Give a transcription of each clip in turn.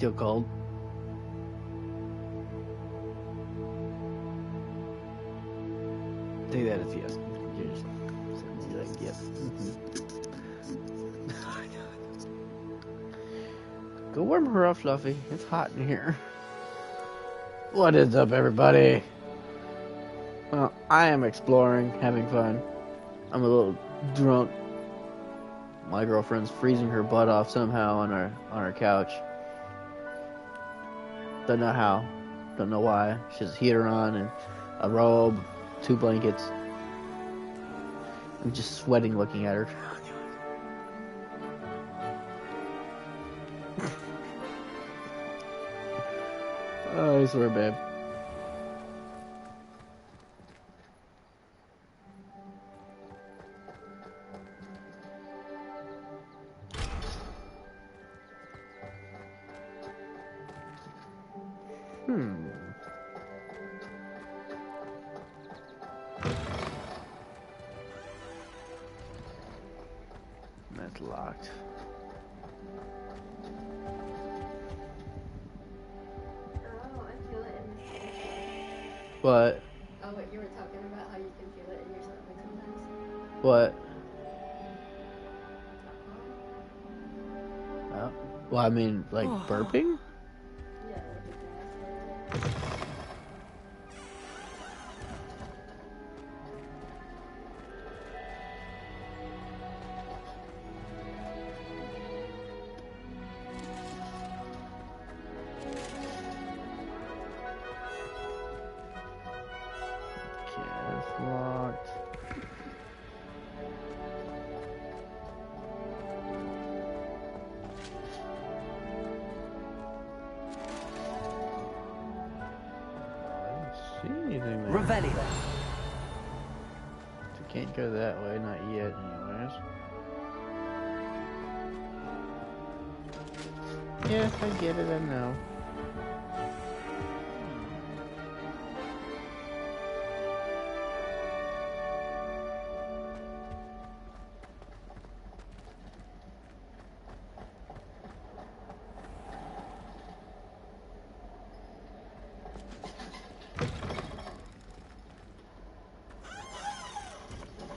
Still cold. Take that as yes. You're just like, yes. Go warm her up, Fluffy. It's hot in here. What is up, everybody? Well, I am exploring, having fun. I'm a little drunk. My girlfriend's freezing her butt off somehow on our couch. Don't know how. Don't know why. She has a heater on and a robe, 2 blankets. I'm just sweating looking at her. Oh, I swear, babe. That's locked. What? Oh, what you were talking about, how you can feel it in your stomach sometimes. What? Oh. Well, I mean, like burping? Yeah, like it's nasty. Okay, it's locked. I didn't see anything there. Revelio. You can't go that way, not yet, anyways. Yes, I get it, I know.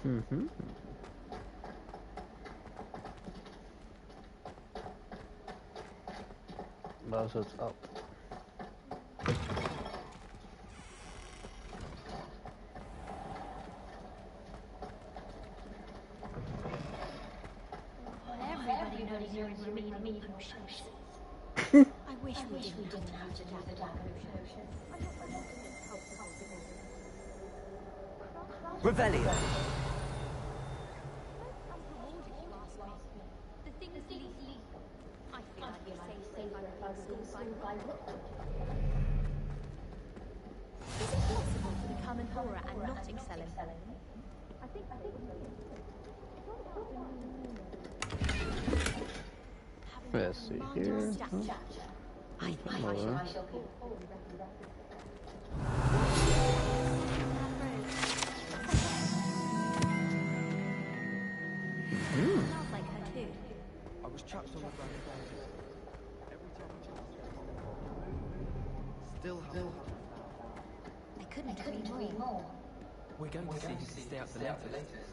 Mm-hmm. Well, so it's up. Everybody knows you're in remedial potions. I wish we didn't have to gather down potions. Revelio. The thing is, I feel like you're safe by what? Is it possible to become an aura and not excel in selling? I think Let's see here. I shall be. Smells like her too. I was chucked on the ground. Every time I still have. I couldn't agree more. We're going to see to stay up the latest.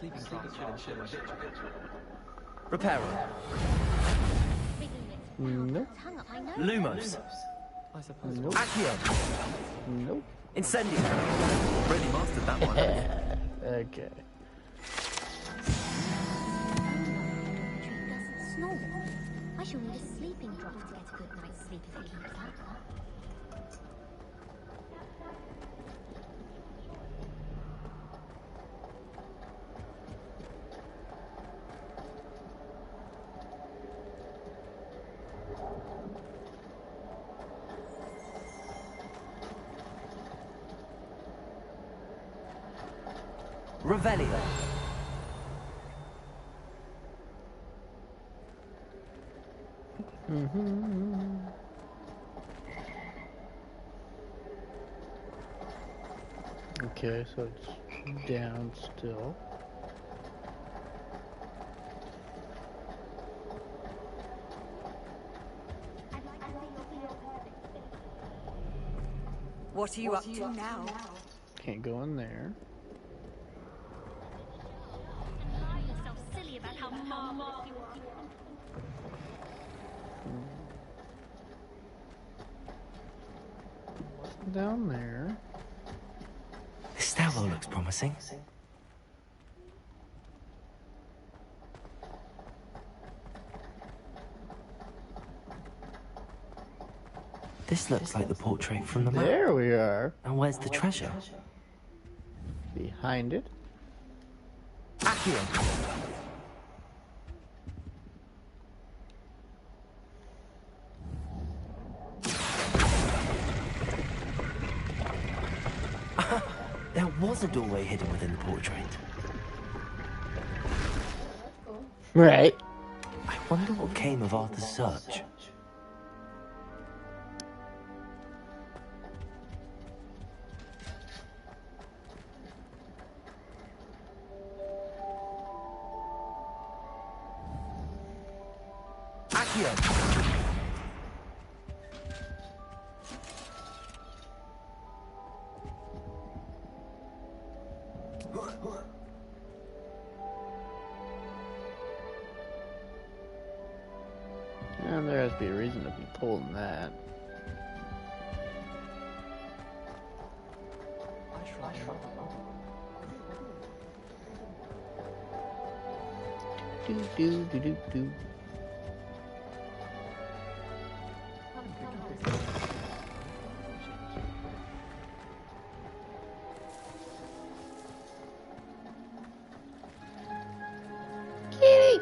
Sleeping class should ensure my victory. Reparo. Nope. Lumos. I suppose. Nope. Accio. Nope. Incendio. Really mastered that one. Okay. Tree doesn't snore. I shall need a sleeping drop to get a good night's sleep if it keeps up. Revelio. Okay, so it's down still. I've What are you up to now? Can't go in there. Lie yourself silly about how marvelous you are. Down there. This stairwell looks promising. This looks like the portrait from the map. There we are. And where's the treasure? Behind it. Accio! There was a doorway hidden within the portrait. That's cool. Right. I wonder what came of Arthur's search. Accio! And there has to be a reason to be pulling that. Do do do do do. Kitty.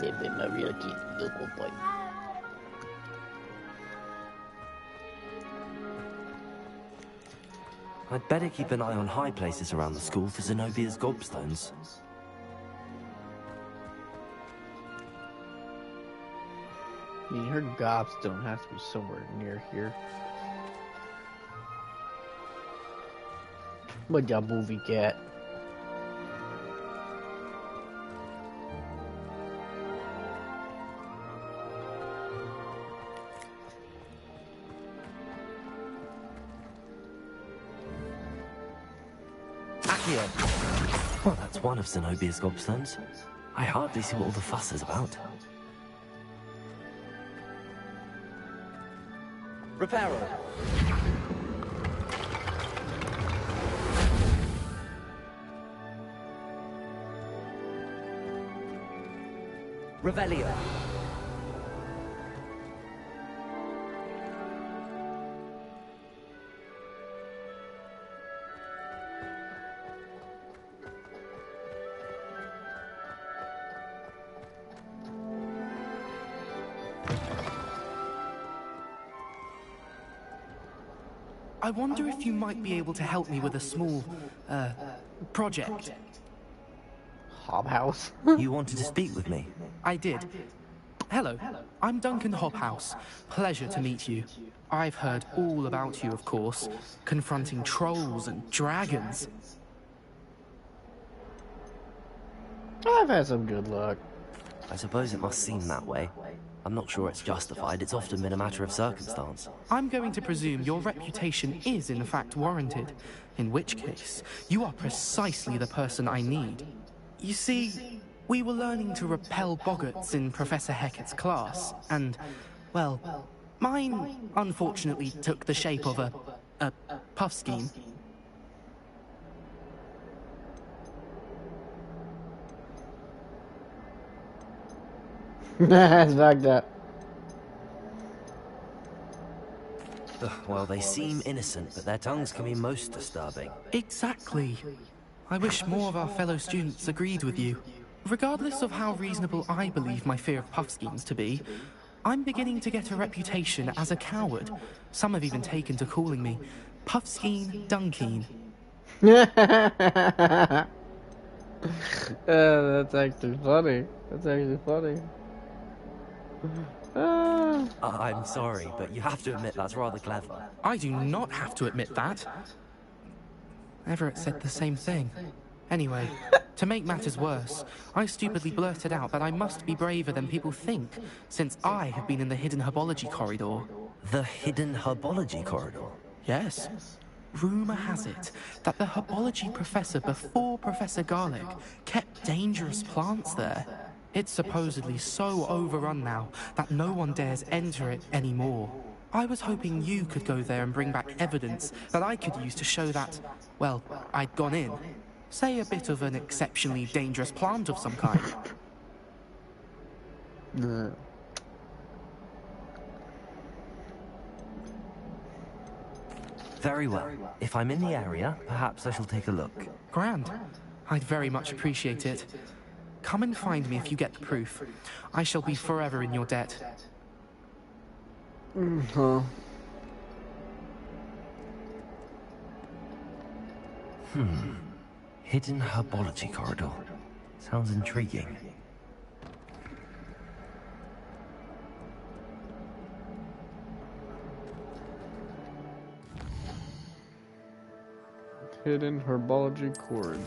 They've been a real kid, good boy. I'd better keep an eye on high places around the school for Zenobia's gobstones. I mean, her gobstone has to be somewhere near here. What job, movie cat? Well, that's one of Zenobia's gobstones. I hardly see what all the fuss is about. Reparo. Revelio. I wonder if you might be able to help me with a small, project. Hobhouse. You wanted to speak with me? I did. Hello, I'm Duncan Hobhouse. Pleasure to meet you. I've heard all about you, of course, confronting trolls and dragons. I've had some good luck. I suppose it must seem that way. I'm not sure it's justified. It's often been a matter of circumstance. I'm going to presume your reputation is in fact warranted, in which case, you are precisely the person I need. You see, we were learning to repel boggarts in Professor Hecat's class, and, well, mine unfortunately took the shape of a puff scheme. It's fucked up. Well, they seem innocent, but their tongues can be most disturbing. Exactly. I wish more of our fellow students agreed with you. Regardless of how reasonable I believe my fear of puff schemes to be, I'm beginning to get a reputation as a coward. Some have even taken to calling me Puff Scheme Dunkeen. That's actually funny. That's actually funny. I'm sorry, but you have to admit that's rather clever. I do not have to admit that. Everett said the same thing. Anyway, to make matters worse, I stupidly blurted out that I must be braver than people think, since I have been in the hidden herbology corridor. The hidden herbology corridor? Yes. Rumour has it that the herbology professor before Professor Garlic kept dangerous plants there. It's supposedly so overrun now that no one dares enter it anymore. I was hoping you could go there and bring back evidence that I could use to show that, well, I'd gone in. Say a bit of an exceptionally dangerous plant of some kind. Very well. If I'm in the area, perhaps I shall take a look. Grand. I'd very much appreciate it. Come and find me if you get the proof. I shall be forever in your debt. Hidden herbology corridor. Sounds intriguing. Hidden herbology corridor.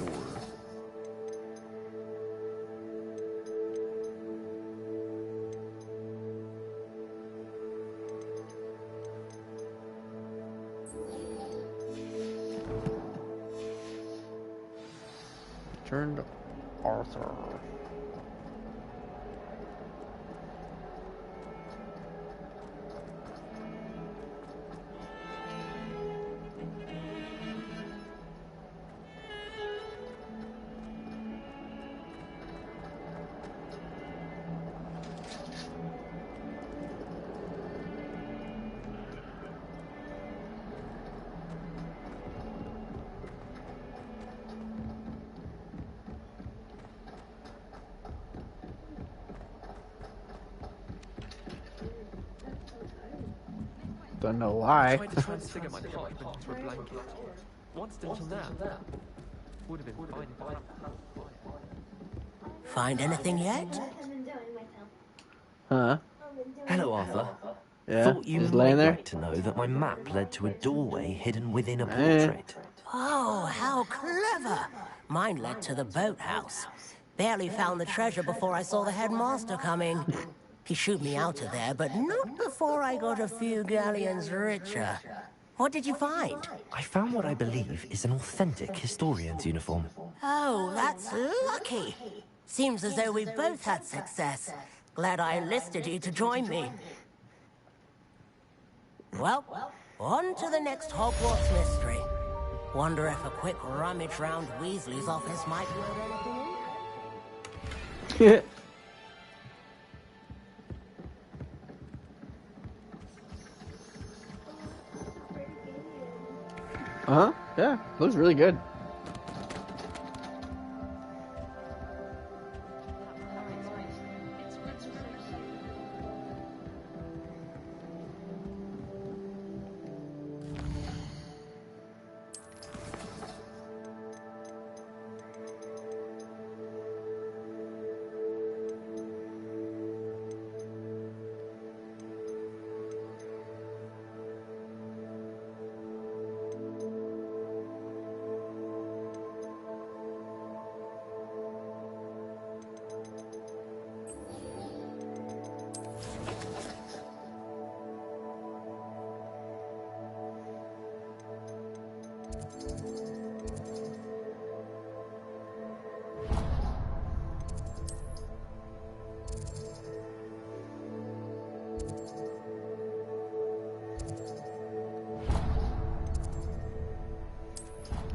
Turn to Arthur. Don't know why. Tried to transfigure my parchment into a blanket. Once until now. Would have been fine if I... Find anything yet? I've been doing myself. Huh? Hello, Arthur. Yeah. Thought you Just might laying there. like to know that my map led to a doorway hidden within a portrait. Oh, how clever! Mine led to the boathouse. Barely found the treasure before I saw the headmaster coming. He shooed me out of there, but not before I got a few galleons richer. What did you find? I found what I believe is an authentic historian's uniform. Oh, that's lucky. Seems as though we both had success. Glad I enlisted you to join me. Well, on to the next Hogwarts mystery. Wonder if a quick rummage round Weasley's office might yield anything in? Yeah, looks really good.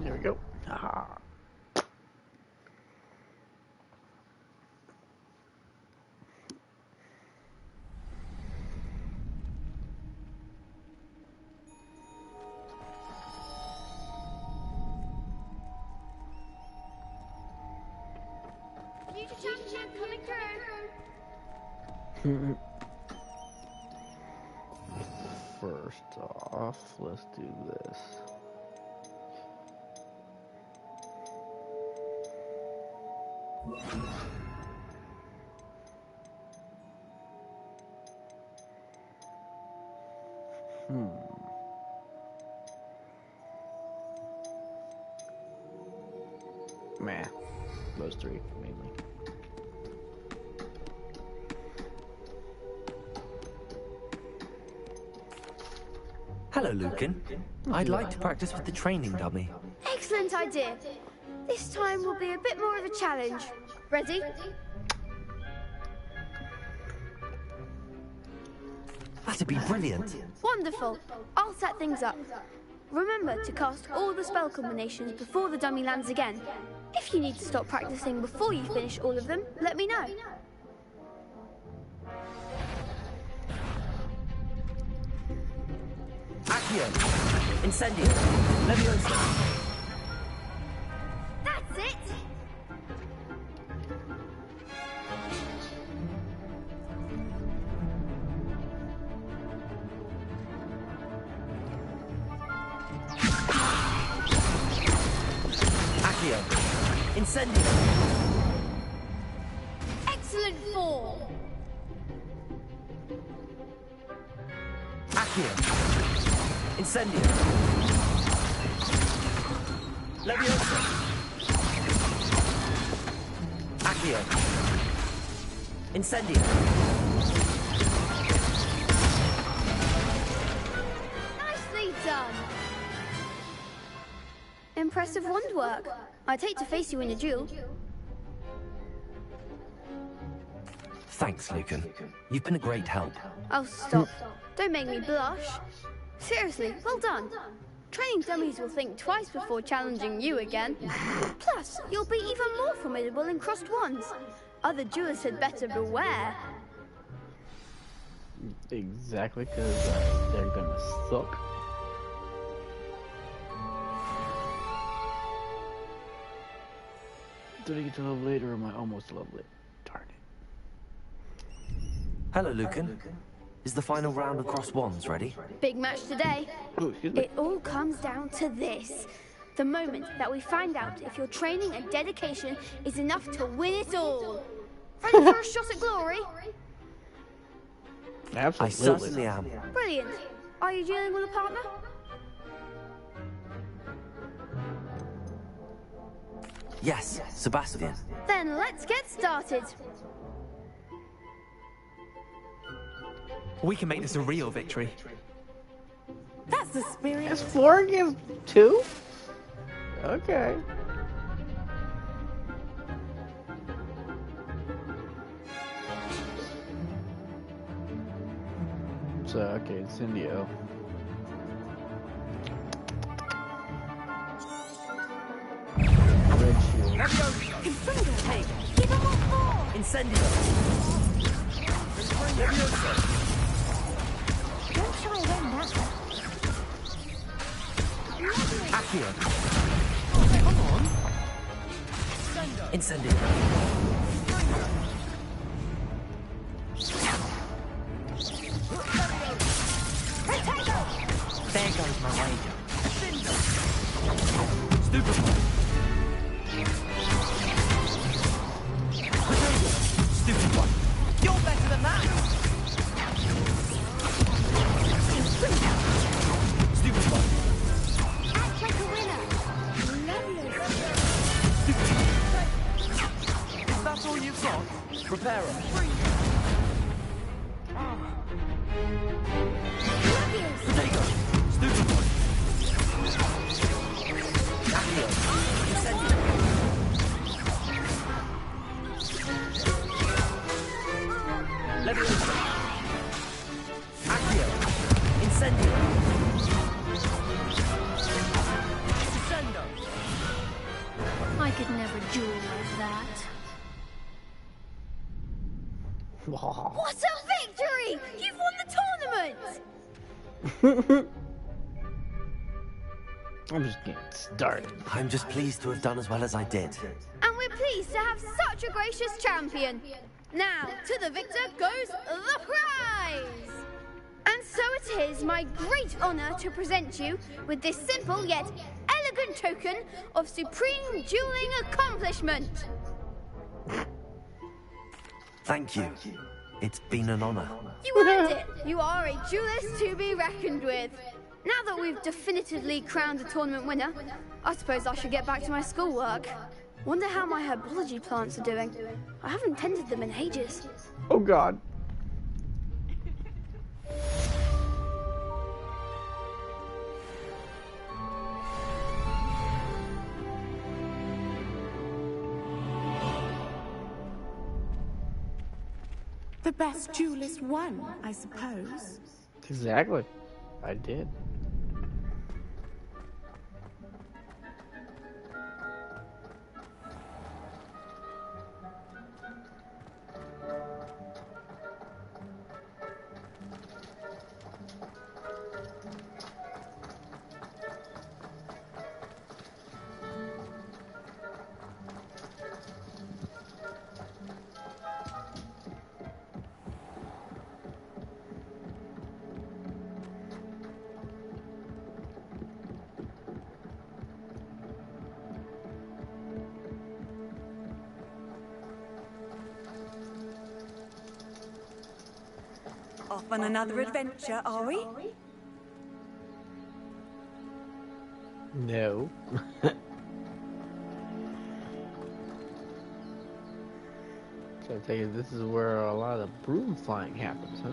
There we go. Ah. Future champion coming through. First off, let's do this. Meh. Those three, mainly. Hello, Lucan. I'd like to practice with the training dummy. Excellent idea. This time will be a bit more of a challenge. Ready? That'd be brilliant. Wonderful. I'll set things up. Remember to cast all the spell combinations before the dummy lands again. If you need to stop practicing before you finish all of them, let me know. Accio! Incendio! Leviosa! That's it! Accio! Incendio! Excellent form! Accio! Incendio! Leviosa! Accio! Incendio! Nicely done! Impressive wand work. I'd hate to face you in a duel. Thanks, Lucan. You've been a great help. Oh, stop. Don't make me blush. Seriously, well done. Training dummies will think twice before challenging you again. Plus, you'll be even more formidable in crossed wands. Other duelists had better beware. Exactly, because they're gonna suck. Did I get to level 8 or am I almost to level 8? Darn it. Hello, Lucan. Is the final round of cross wands ready? Big match today. Oh, excuse me. It all comes down to this. The moment that we find out if your training and dedication is enough to win it all. Ready for a shot at glory? Absolutely. I certainly am. Brilliant. Are you dealing with a partner? Yes, Sebastian. Then let's get started. We can make this a real victory. That's the spirit. Is 4 against 2? Okay. So, okay, Incendio. Red shield. Hey, Give him what for? Incendio! Leviosa! Don't try and win that. Accio! Come on. Incendio! There goes my wager. Stupefy! Stupefy! You're better than that! Stupefy! Act like a winner. Is that all you've got? Prepare her. Potato! Stupefy! Accio! Incendio! Leviosa! Accio! Incendio! Descendo! I could never duel like that. What a victory! You've won the tournament! I'm just getting started. I'm just pleased to have done as well as I did. And we're pleased to have such a gracious champion. Now, to the victor goes the prize! And so it is my great honor to present you with this simple yet elegant token of supreme dueling accomplishment. Thank you. It's been an honor. You earned it. You are a duelist to be reckoned with. Now that we've definitively crowned a tournament winner, I suppose I should get back to my schoolwork. Wonder how my herbology plants are doing. I haven't tended them in ages. Oh God. The best duelist won, I suppose. Exactly. I did. Off on another adventure, are we? No. So I take it this is where a lot of broom flying happens, huh?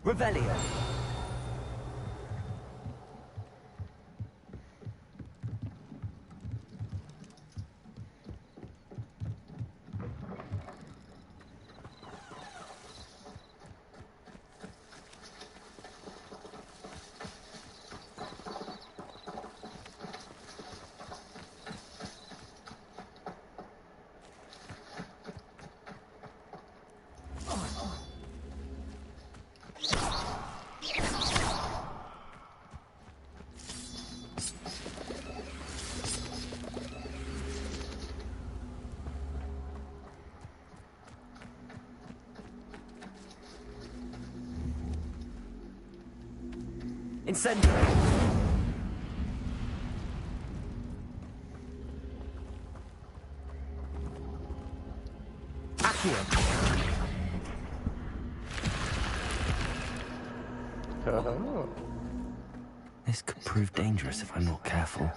Revelio. Incendiary. Accio. Oh. This could prove dangerous if I'm not careful.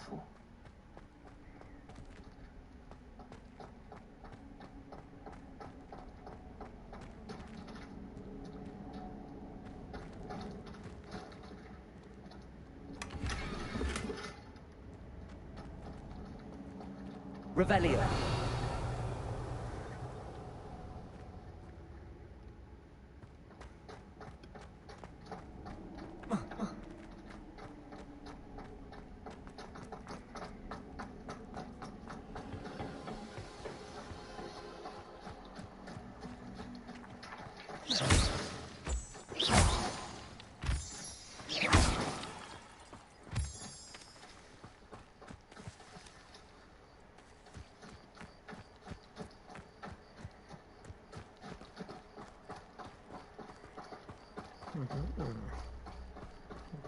Revelio.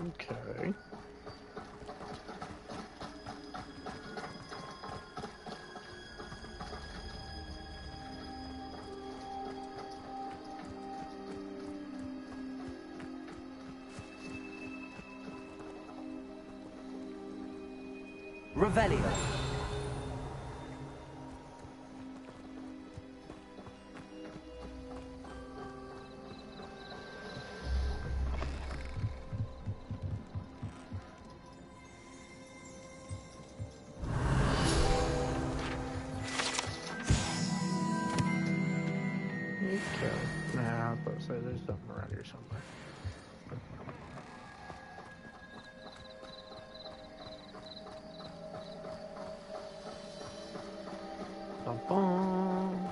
Okay. Revelio. Okay. Nah, I was about to say there's something around here somewhere. Bum, bum.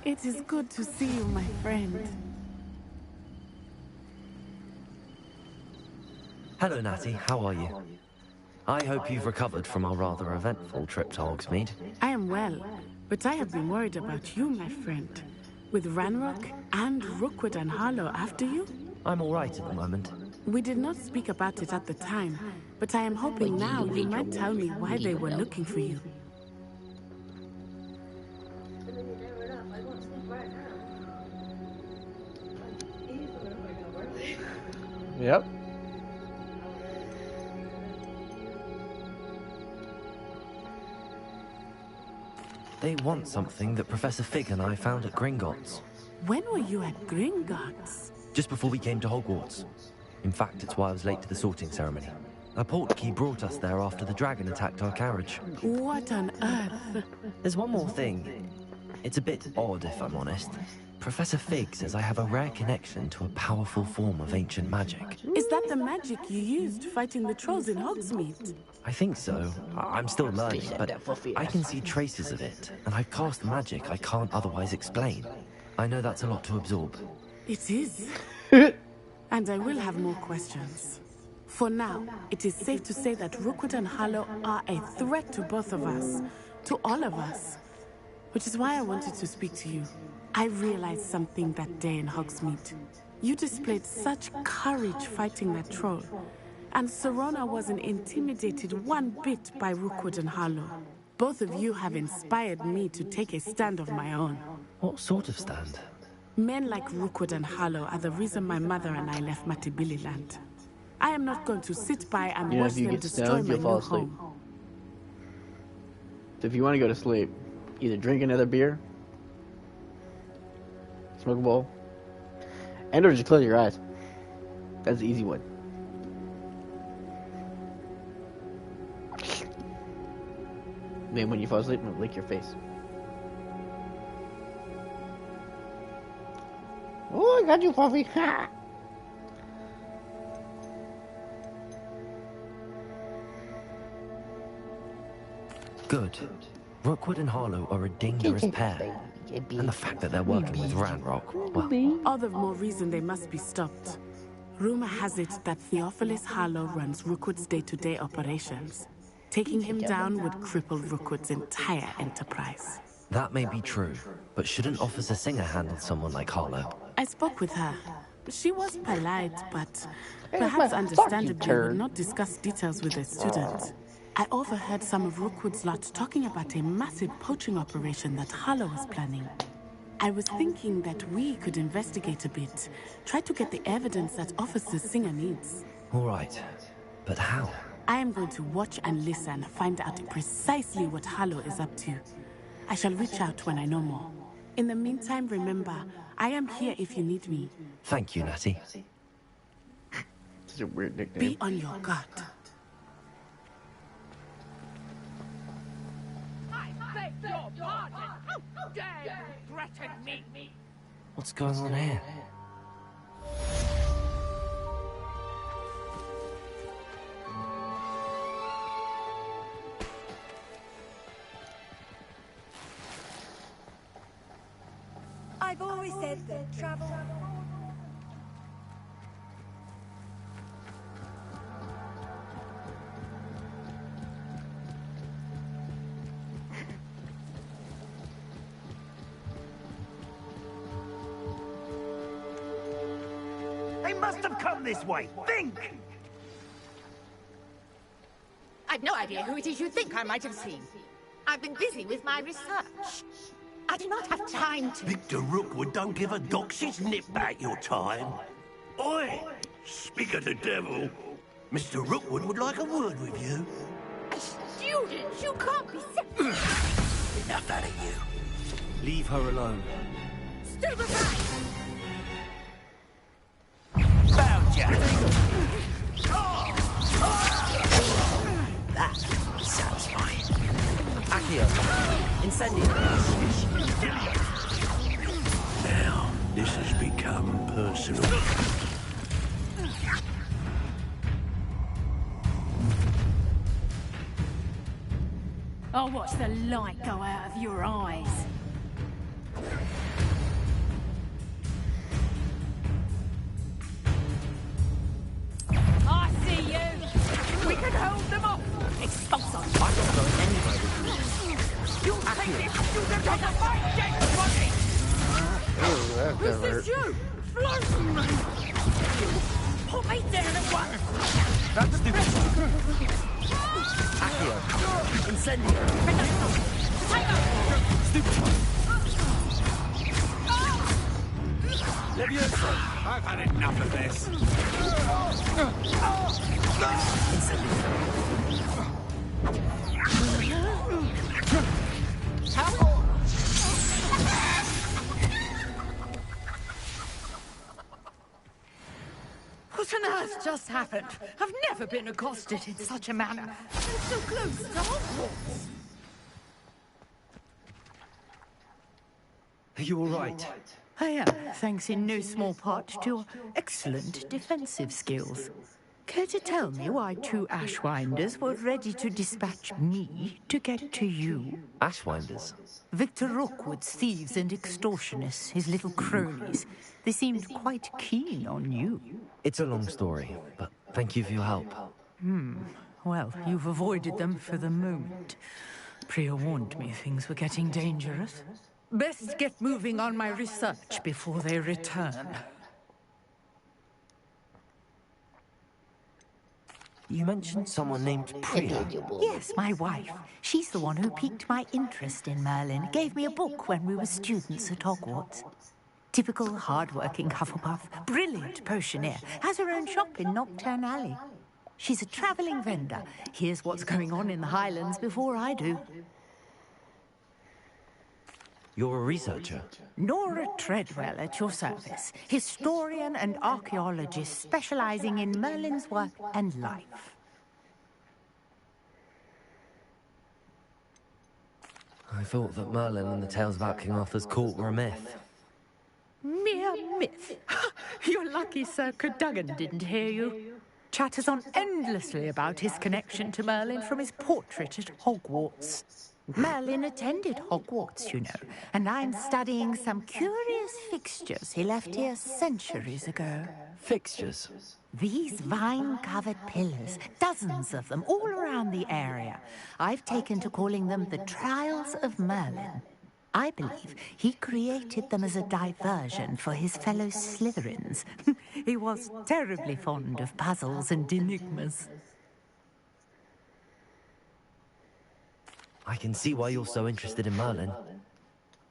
It is good to see you, my friend. Hello, Natty. How are you? I hope you've recovered from our rather eventful trip to Hogsmeade. I am well, but I have been worried about you, my friend. With Ranrock and Rookwood and Harlow after you? I'm all right at the moment. We did not speak about it at the time, but I am hoping now you might tell me why they were looking for you. And then you never enough. I want to sleep right now. Like, even if I got work. Yep. They want something that Professor Fig and I found at Gringotts. When were you at Gringotts? Just before we came to Hogwarts. In fact, it's why I was late to the sorting ceremony. A portkey brought us there after the dragon attacked our carriage. What on earth? There's one more thing. It's a bit odd, if I'm honest. Professor Fig says I have a rare connection to a powerful form of ancient magic. Is that the magic you used fighting the trolls in Hogsmeade? I think so. I'm still learning, but I can see traces of it, and I've cast magic I can't otherwise explain. I know that's a lot to absorb. It is. And I will have more questions. For now, it is safe to say that Rookwood and Harlow are a threat to both of us, to all of us. Which is why I wanted to speak to you. I realized something that day in Hogsmeade. You displayed such courage fighting that troll. And Serona wasn't intimidated one bit by Rookwood and Harlow. Both of you have inspired me to take a stand of my own. What sort of stand? Men like Rookwood and Harlow are the reason my mother and I left Matibili land. I am not going to sit by and watch them destroy my new home. So if you want to go to sleep, either drink another beer, smoke a bowl, and or just close your eyes. That's the easy one. Then when you fall asleep, lick your face. Oh, I got you, Fluffy. Ha! Good. Rookwood and Harlow are a dangerous pair. And the fact that they're working with Ranrock, well... All the more reason they must be stopped. Rumor has it that Theophilus Harlow runs Rookwood's day-to-day operations. Taking him down would cripple Rookwood's entire enterprise. That may be true, but shouldn't Officer Singer handle someone like Harlow? I spoke with her. She was polite, but perhaps understandably would not discuss details with a student. I overheard some of Rookwood's lot talking about a massive poaching operation that Harlow was planning. I was thinking that we could investigate a bit, try to get the evidence that Officer Singer needs. All right, but how? I am going to watch and listen, find out precisely what Harlow is up to. I shall reach out when I know more. In the meantime, remember, I am here if you need me. Thank you, Natty. This is a weird nickname. Be on your guard. I beg your pardon! How dare you threaten me? What's going on here? I've always said that travel... They must have come this way. Think! I've no idea who it is you think I might have seen. I've been busy with my research. I do not have time to... Victor Rookwood don't give a doxy's nip back your time. Oi! Speak of the devil. Mr. Rookwood would like a word with you. Students, you can't be... Enough out of you. Leave her alone. Stupefy! Found ya! That satisfying. Accio. Incendio. Now, this has become personal. I'll watch the light go out of your eyes. I see you! We can hold them off! Expulse them! I'm not going anywhere with You think this student has a fight dead body? Ooh, that Is hurt. this you? Float! Put me down at once! That's stupid. Accio. Incendio. Stupid. Leviosa. I've had enough of this. What on earth just happened? I've never been accosted in such a manner. And so close to Hogwarts. Are you all right? I am, thanks in no small part to your excellent defensive skills. Care to tell me why two Ashwinders were ready to dispatch me to get to you? Ashwinders? Victor Rookwood's thieves and extortionists, his little cronies. They seemed quite keen on you. It's a long story, but thank you for your help. Well, you've avoided them for the moment. Priya warned me things were getting dangerous. Best get moving on my research before they return. You mentioned someone named Priya. Yes, my wife. She's the one who piqued my interest in Merlin. Gave me a book when we were students at Hogwarts. Typical hard-working Hufflepuff, brilliant potioneer, has her own shop in Nocturne Alley. She's a travelling vendor. Hears what's going on in the Highlands before I do. You're a researcher? Nora Treadwell at your service. Historian and archaeologist specialising in Merlin's work and life. I thought that Merlin and the tales about King Arthur's court were a myth. Mere myth. You're lucky Sir Cadogan didn't hear you. Chatters on endlessly about his connection to Merlin from his portrait at Hogwarts. Merlin attended Hogwarts, you know, and I'm studying some curious fixtures he left here centuries ago. Fixtures? These vine-covered pillars, dozens of them, all around the area. I've taken to calling them the Trials of Merlin. I believe he created them as a diversion for his fellow Slytherins. He was terribly fond of puzzles and enigmas. I can see why you're so interested in Merlin.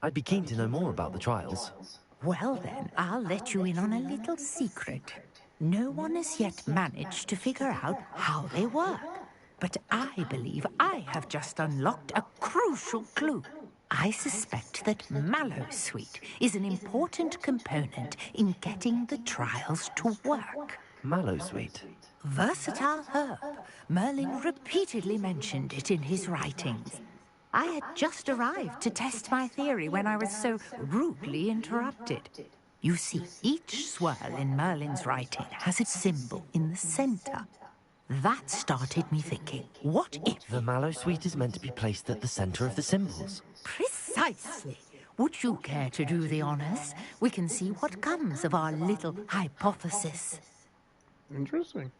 I'd be keen to know more about the trials. Well then, I'll let you in on a little secret. No one has yet managed to figure out how they work. But I believe I have just unlocked a crucial clue. I suspect that Mallowsweet is an important component in getting the trials to work. Mallowsweet? Versatile herb. Merlin repeatedly mentioned it in his writings. I had just arrived to test my theory when I was so rudely interrupted. You see, each swirl in Merlin's writing has its symbol in the center. That started me thinking, what if... The Mallowsweet is meant to be placed at the center of the symbols. Precisely. Would you care to do the honors? We can see what comes of our little hypothesis. Interesting.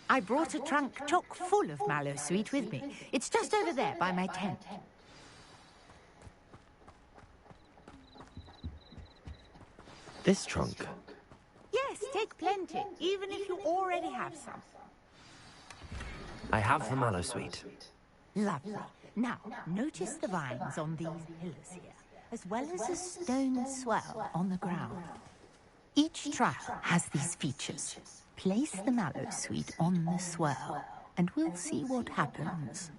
I brought a trunk chock full of Mallowsweet with me. It's just over there by my tent. This trunk? Yes, take plenty, even if you already have some. I have the mallow sweet. Lovely. Now, notice the vines on these pillars here, as well as a stone swell on the ground. Each trial has these features. Place the mallow sweet on the swell, and we'll see what happens.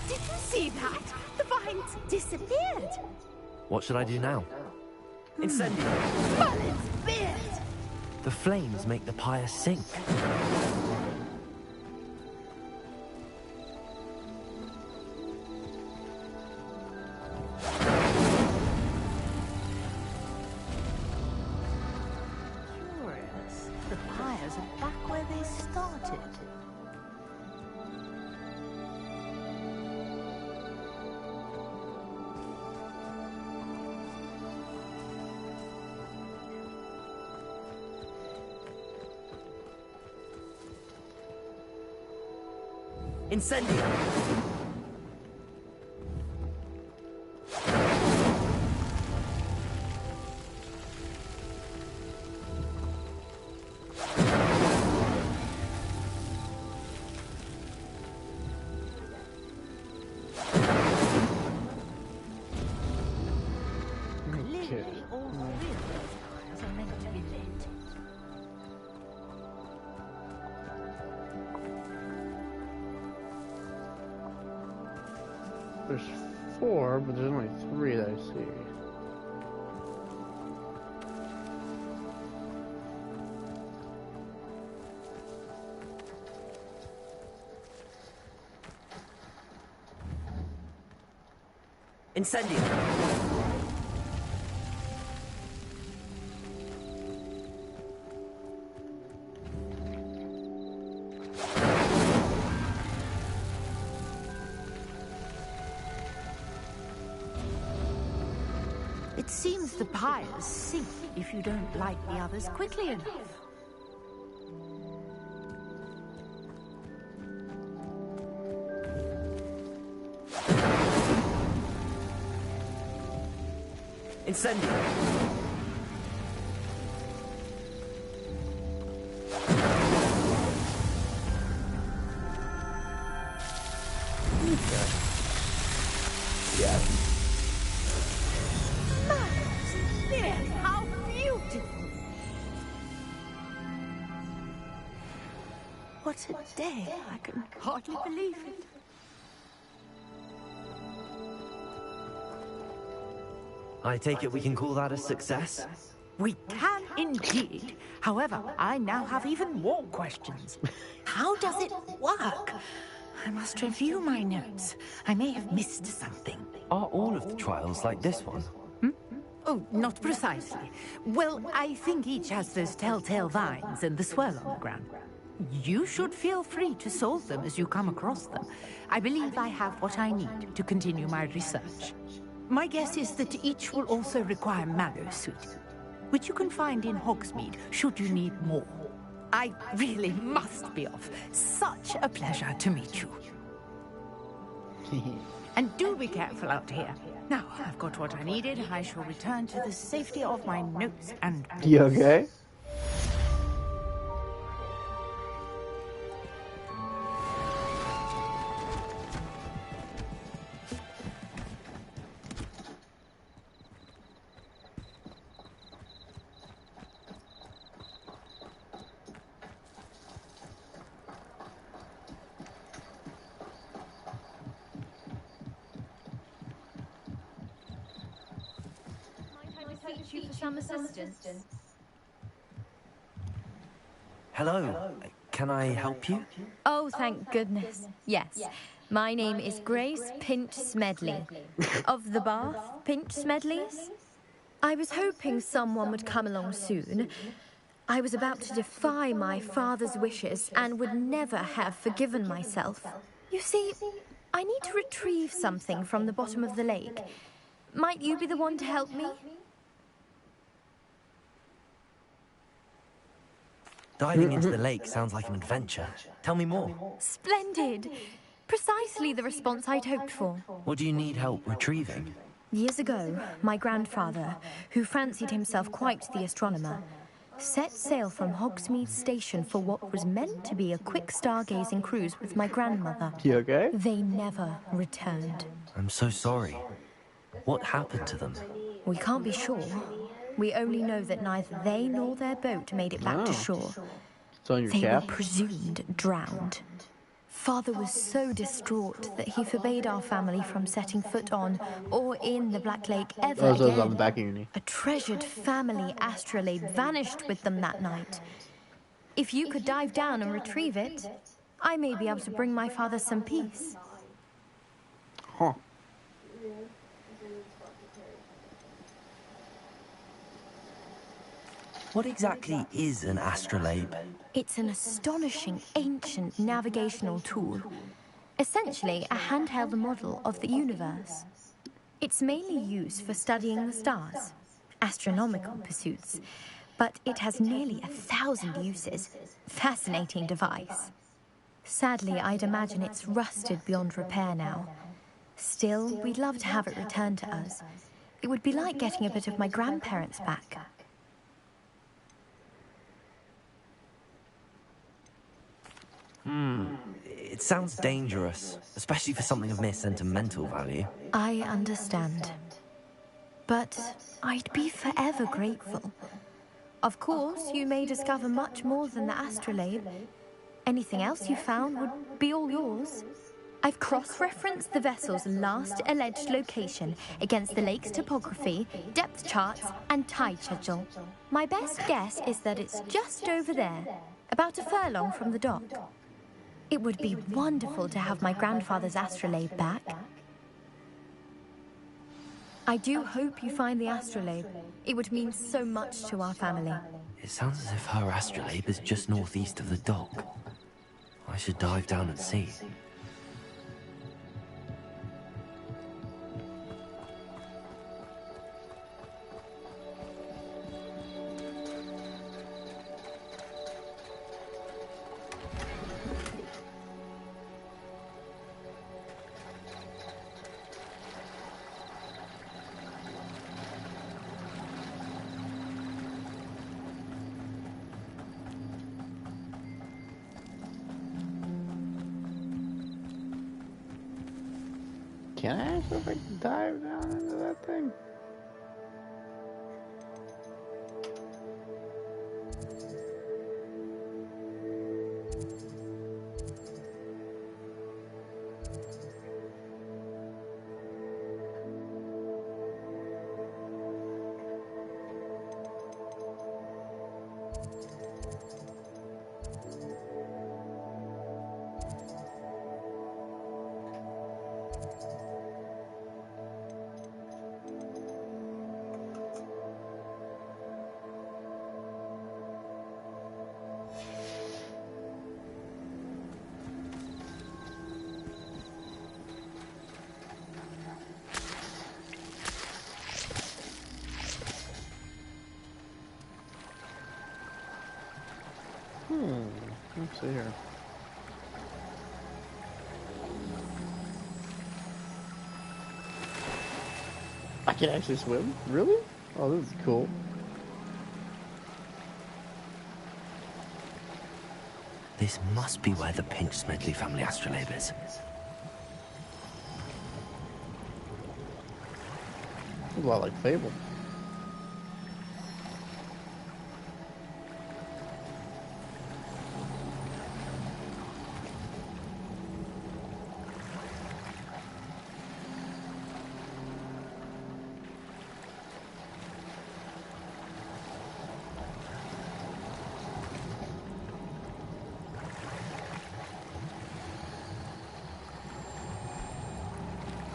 Did you see that? The vines disappeared. What should I do now? Incendio! Merlin's beard! The flames make the pyre sink. Curious. The pyres are back where they started. Incendio! Clearly, all three of those pyres are meant to be lit. There's 4, but there's only 3 that I see. Incendio! It seems the pyres sink if you don't light the others quickly enough. Incendio! How beautiful! What a day. I can hardly believe it. I take it we can call that a success? We can indeed. However, I now have even more questions. How does it work? I must review my notes. I may have missed something. Are all of the trials like this one? Oh, not precisely. Well, I think each has those telltale vines and the swirl on the ground. You should feel free to solve them as you come across them. I believe I have what I need to continue my research. My guess is that each will also require mallow sweet, which you can find in Hogsmeade should you need more. I really must be off. Such a pleasure to meet you. And do be careful out here. Now, I've got what I needed. I shall return to the safety of my notes and... You okay? You for some assistance. Hello. Can I help you? Oh, thank goodness. Yes. My name is Grace Pinch Smedley. Of the Bath Pinch Smedleys. I was hoping someone would come along soon. I was about to defy my father's wishes and would never have forgiven myself. You see, I need to retrieve something from the bottom of the lake. Might you be the one to help me? Diving into the lake sounds like an adventure. Tell me more. Splendid! Precisely the response I'd hoped for. What do you need help retrieving? Years ago, my grandfather, who fancied himself quite the astronomer, set sail from Hogsmeade Station for what was meant to be a quick stargazing cruise with my grandmother. You okay? They never returned. I'm so sorry. What happened to them? We can't be sure. We only know that neither they nor their boat made it back to shore. It's on your They cap? were presumed drowned. Father was so distraught that he forbade our family from setting foot on or in the Black Lake ever Those again. on the back of your knee. A treasured family astrolabe vanished with them that night. If you could dive down and retrieve it, I may be able to bring my father some peace. Huh. What exactly is an astrolabe? It's an astonishing ancient navigational tool. Essentially, a handheld model of the universe. It's mainly used for studying the stars, astronomical pursuits, but it has nearly 1,000 uses. Fascinating device. Sadly, I'd imagine it's rusted beyond repair now. Still, we'd love to have it returned to us. It would be like getting a bit of my grandparents back. It sounds dangerous, especially for something of mere sentimental value. I understand. But I'd be forever grateful. Of course, you may discover much more than the astrolabe. Anything else you found would be all yours. I've cross-referenced the vessel's last alleged location against the lake's topography, depth charts, and tide schedule. My best guess is that it's just over there, about a furlong from the dock. It would be wonderful to have my grandfather's astrolabe back. I do hope you find the astrolabe. It would mean so much to our family. It sounds as if her astrolabe is just northeast of the dock. I should dive down and see. Can I actually dive down into that thing? Let's see here. I can actually swim? Really? Oh, this is cool. This must be where the Pinch Smedley family astrolabe is. A lot like Fable.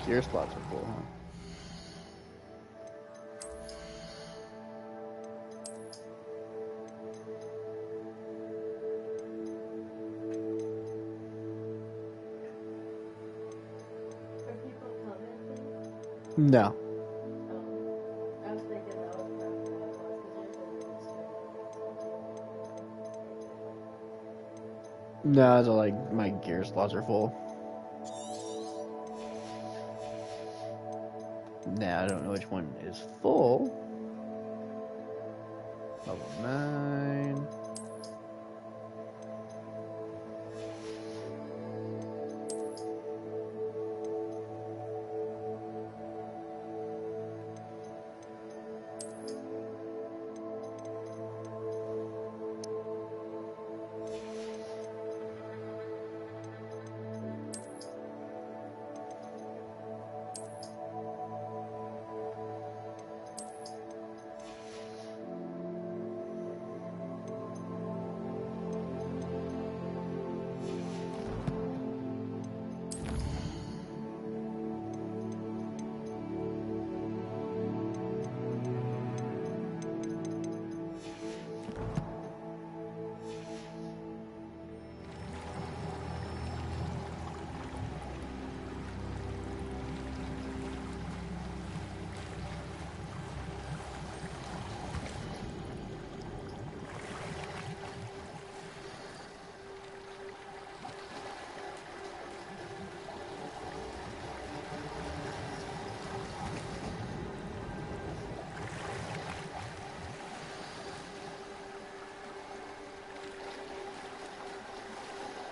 Your spots are cool, huh? No. No, it's like my gear slots are full. Now I don't know which one is full. Level 9.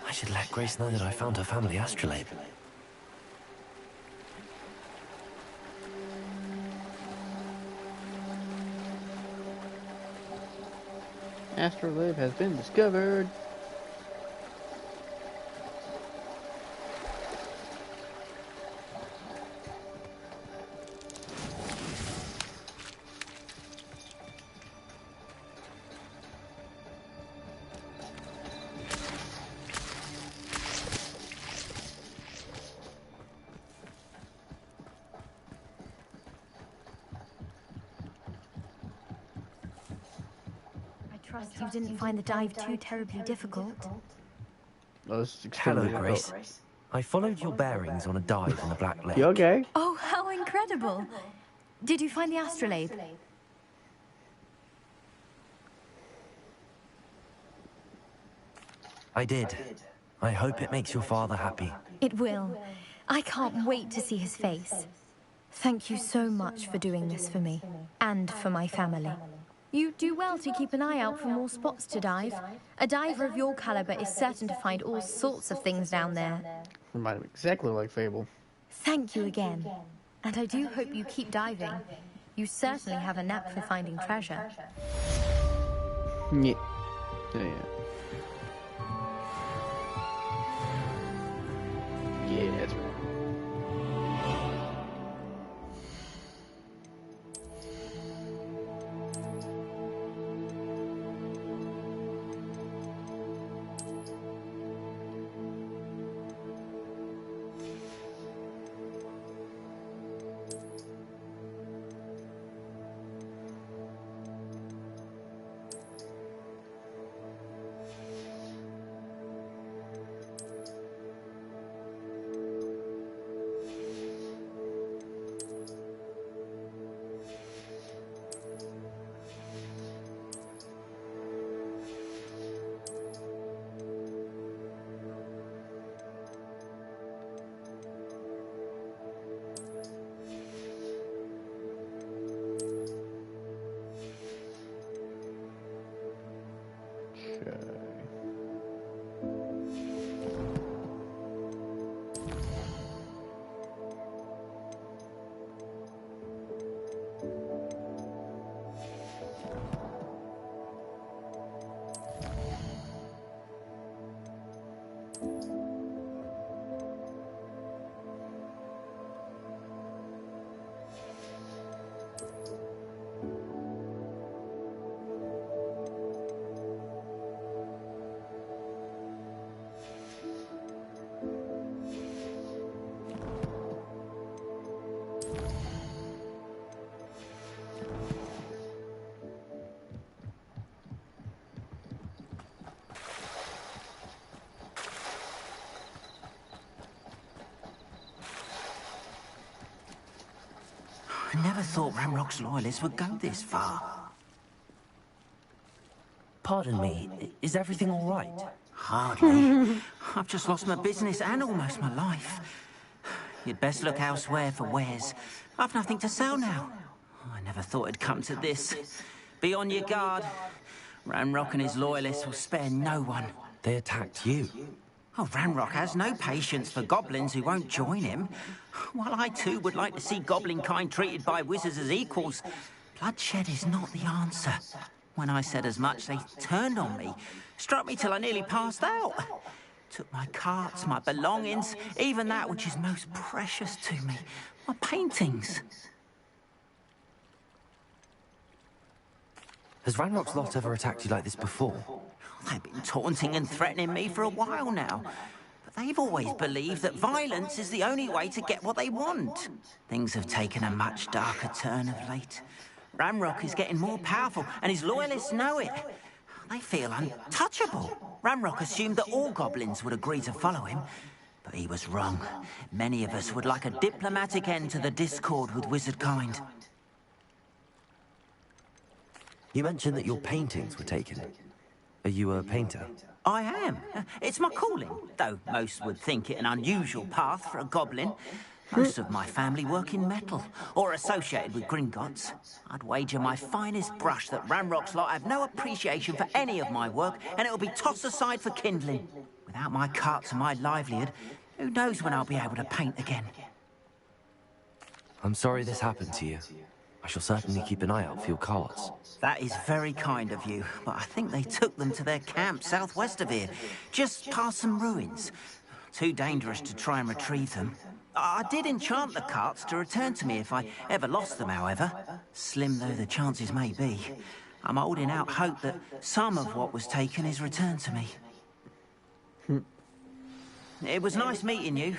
I should let Grace know that I found her family astrolabe. Astrolabe has been discovered. Trust you didn't find the dive too terribly difficult. Oh, hello, Grace. I followed your bearings on a dive in the Black Lake. You okay? Oh, how incredible! Did you find the astrolabe? I did. I hope it makes your father happy. It will. I can't wait to see his face. Thank you so much for doing this for me, and for my family. You do well to keep an eye out for more spots to dive. A diver of your caliber is certain to find all sorts of things down there. Remind me exactly like Fable. Thank you again. And I do hope you keep diving. You certainly have a knack for finding treasure. Yeah. Yeah, that's right. I never thought Ramrock's loyalists would go this far. Pardon me, is everything all right? Hardly. I've just lost my business and almost my life. You'd best look elsewhere for wares. I've nothing to sell now. I never thought it'd come to this. Be on your guard. Ranrock and his loyalists will spare no one. They attacked you. Oh, Ranrock has no patience for goblins who won't join him. While I too would like to see goblin kind treated by wizards as equals, bloodshed is not the answer. When I said as much, they turned on me, struck me till I nearly passed out. Took my carts, my belongings, even that which is most precious to me, my paintings. Has Ranrock's lot ever attacked you like this before? They've been taunting and threatening me for a while now. But they've always believed that violence is the only way to get what they want. Things have taken a much darker turn of late. Ranrock is getting more powerful, and his loyalists know it. They feel untouchable. Ranrock assumed that all goblins would agree to follow him, but he was wrong. Many of us would like a diplomatic end to the discord with wizard kind. You mentioned that your paintings were taken. Are you a painter? I am. It's my calling, though most would think it an unusual path for a goblin. Most of my family work in metal, or associated with Gringotts. I'd wager my finest brush that Ranrock's lot have no appreciation for any of my work, and it'll be tossed aside for kindling. Without my carts and my livelihood, who knows when I'll be able to paint again? I'm sorry this happened to you. I shall certainly keep an eye out for your carts. That is very kind of you, but I think they took them to their camp southwest of here, just past some ruins. Too dangerous to try and retrieve them. I did enchant the carts to return to me if I ever lost them, however. Slim though the chances may be, I'm holding out hope that some of what was taken is returned to me. It was nice meeting you.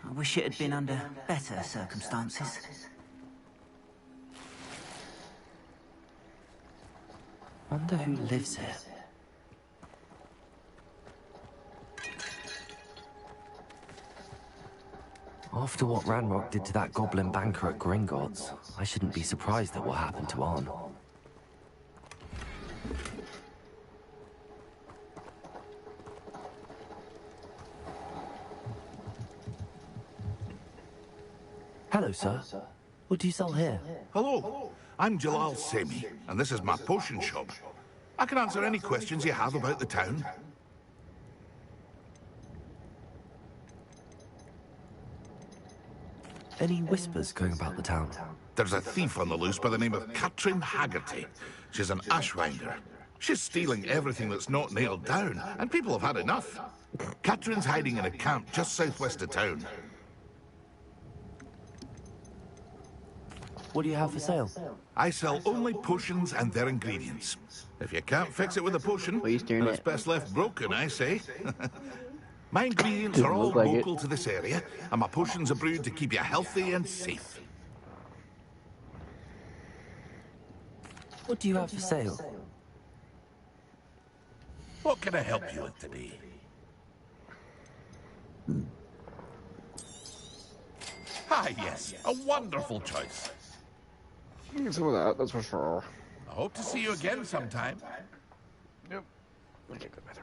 I wish it had been under better circumstances. Wonder who lives here. After what Ranrock did to that goblin banker at Gringotts, I shouldn't be surprised at what happened to Arn. Hello, sir. What do you sell here? Hello, I'm Jalal Semi, and this is my potion shop. I can answer any questions you have about the town. Any whispers going about the town? There's a thief on the loose by the name of Katrin Haggerty. She's an ashwinder. She's stealing everything that's not nailed down, and people have had enough. Katrin's hiding in a camp just southwest of town. What do you have for sale? I sell only potions and their ingredients. If you can't fix it with a potion, then it's best left broken, I say. My ingredients are all local to this area, and my potions are brewed to keep you healthy and safe. What do you have for sale? What can I help you with today? Ah, yes, a wonderful choice. Some of that, that's for sure. I hope to see you again sometime. Yep. Okay, good better.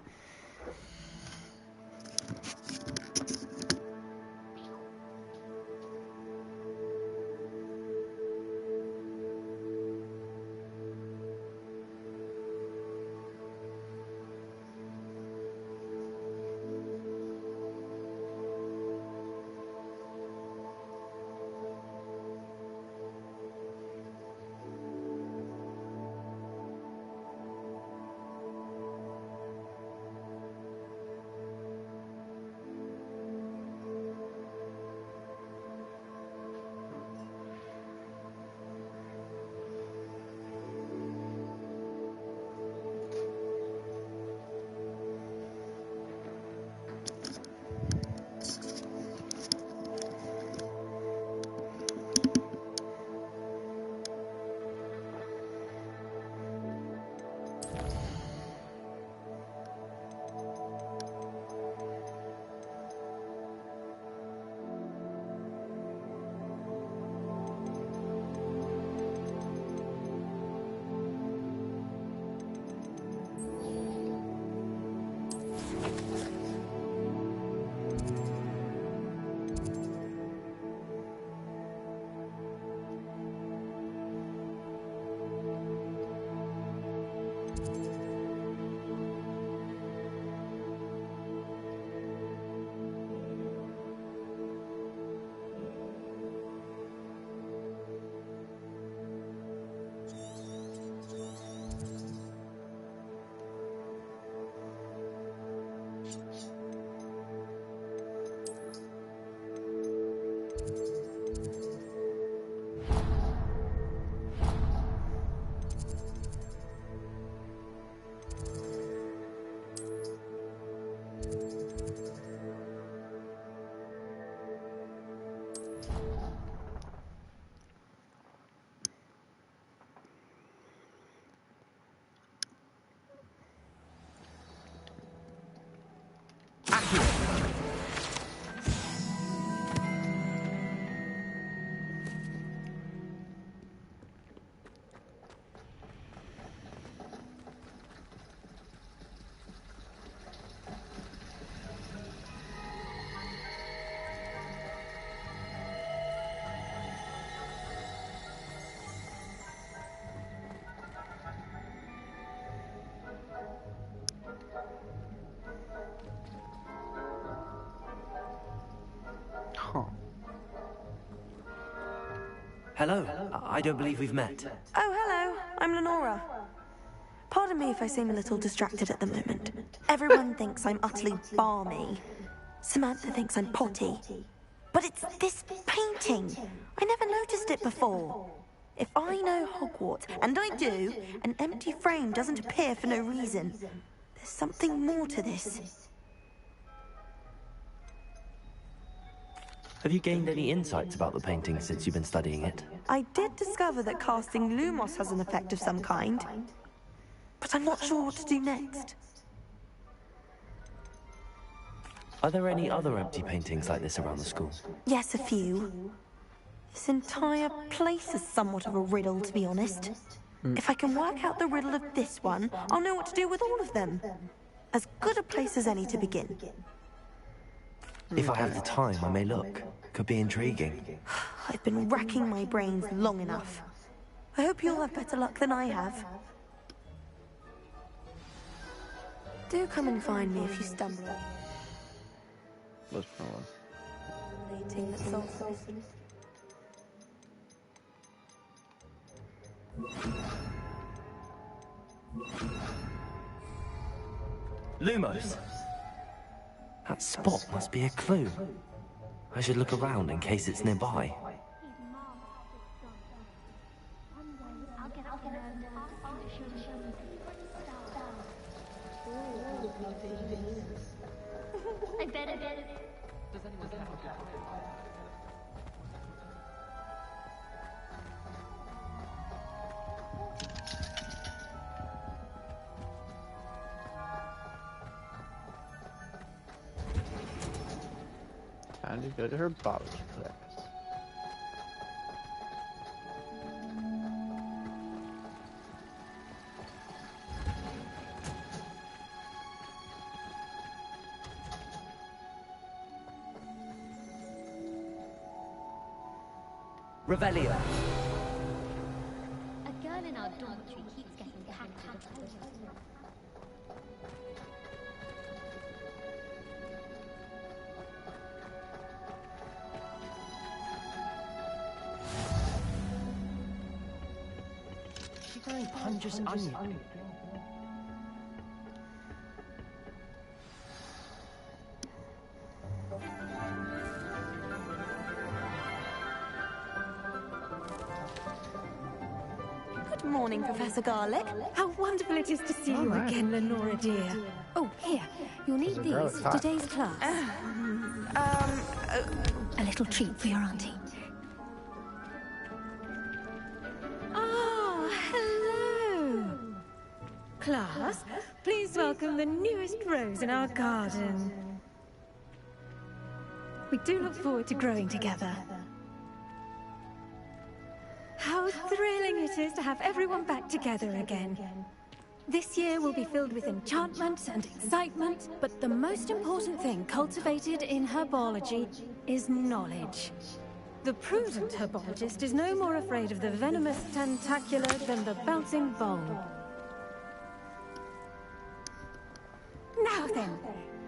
Huh. Hello. I don't believe we've met. Oh, hello. I'm Lenora. Pardon me if I seem a little distracted at the moment. Everyone thinks I'm utterly balmy. Samantha thinks I'm potty. But it's this painting. I never noticed it before. If I know Hogwarts, and I do, an empty frame doesn't appear for no reason. There's something more to this. Have you gained any insights about the painting since you've been studying it? I did discover that casting Lumos has an effect of some kind. But I'm not sure what to do next. Are there any other empty paintings like this around the school? Yes, a few. This entire place is somewhat of a riddle, to be honest. If I can work out the riddle of this one, I'll know what to do with all of them. As good a place as any to begin. If I have the time, I may look. Could be intriguing. I've been racking my brains long enough. I hope you'll have better luck than I have. Do come and find me if you stumble. What's wrong? Waiting, that's all. Lumos! That spot must be a clue. I should look around in case it's nearby. I bet it is. Does anyone have a good Time to go to her biology class. Revelio. A girl in our dormitory keeps getting packed with photos. She's very pungent onion. Good morning, Professor Garlic. How wonderful it is to see you again, Lenora dear. Oh, here. You'll need these for today's class. A little treat for your auntie. Oh, hello. Class, please welcome the newest rose in our garden. We do look forward to growing together. How thrilling it is to have everyone back together again. This year will be filled with enchantment and excitement, but the most important thing cultivated in herbology is knowledge. The prudent herbologist is no more afraid of the venomous tentacula than the bouncing vole. Now then,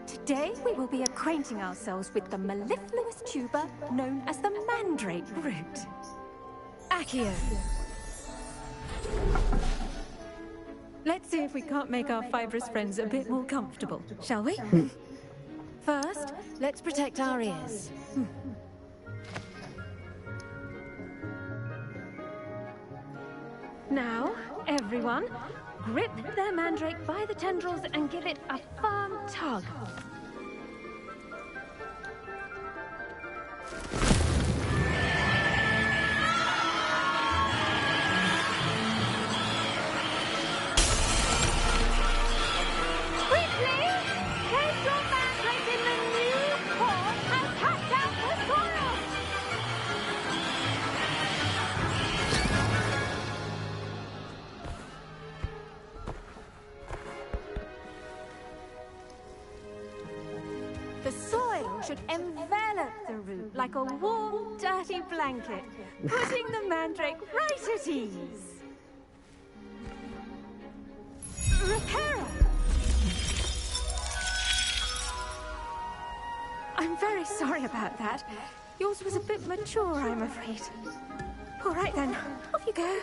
today we will be acquainting ourselves with the mellifluous tuber known as the mandrake root. Accio. Let's see if we can't make our fibrous friends a bit more comfortable, shall we? First, let's protect our ears. Now, everyone, grip their mandrake by the tendrils and give it a firm tug. The soil should envelop the root like a warm, dirty blanket, putting the mandrake right at ease. Reparo! I'm very sorry about that. Yours was a bit mature, I'm afraid. All right then, off you go.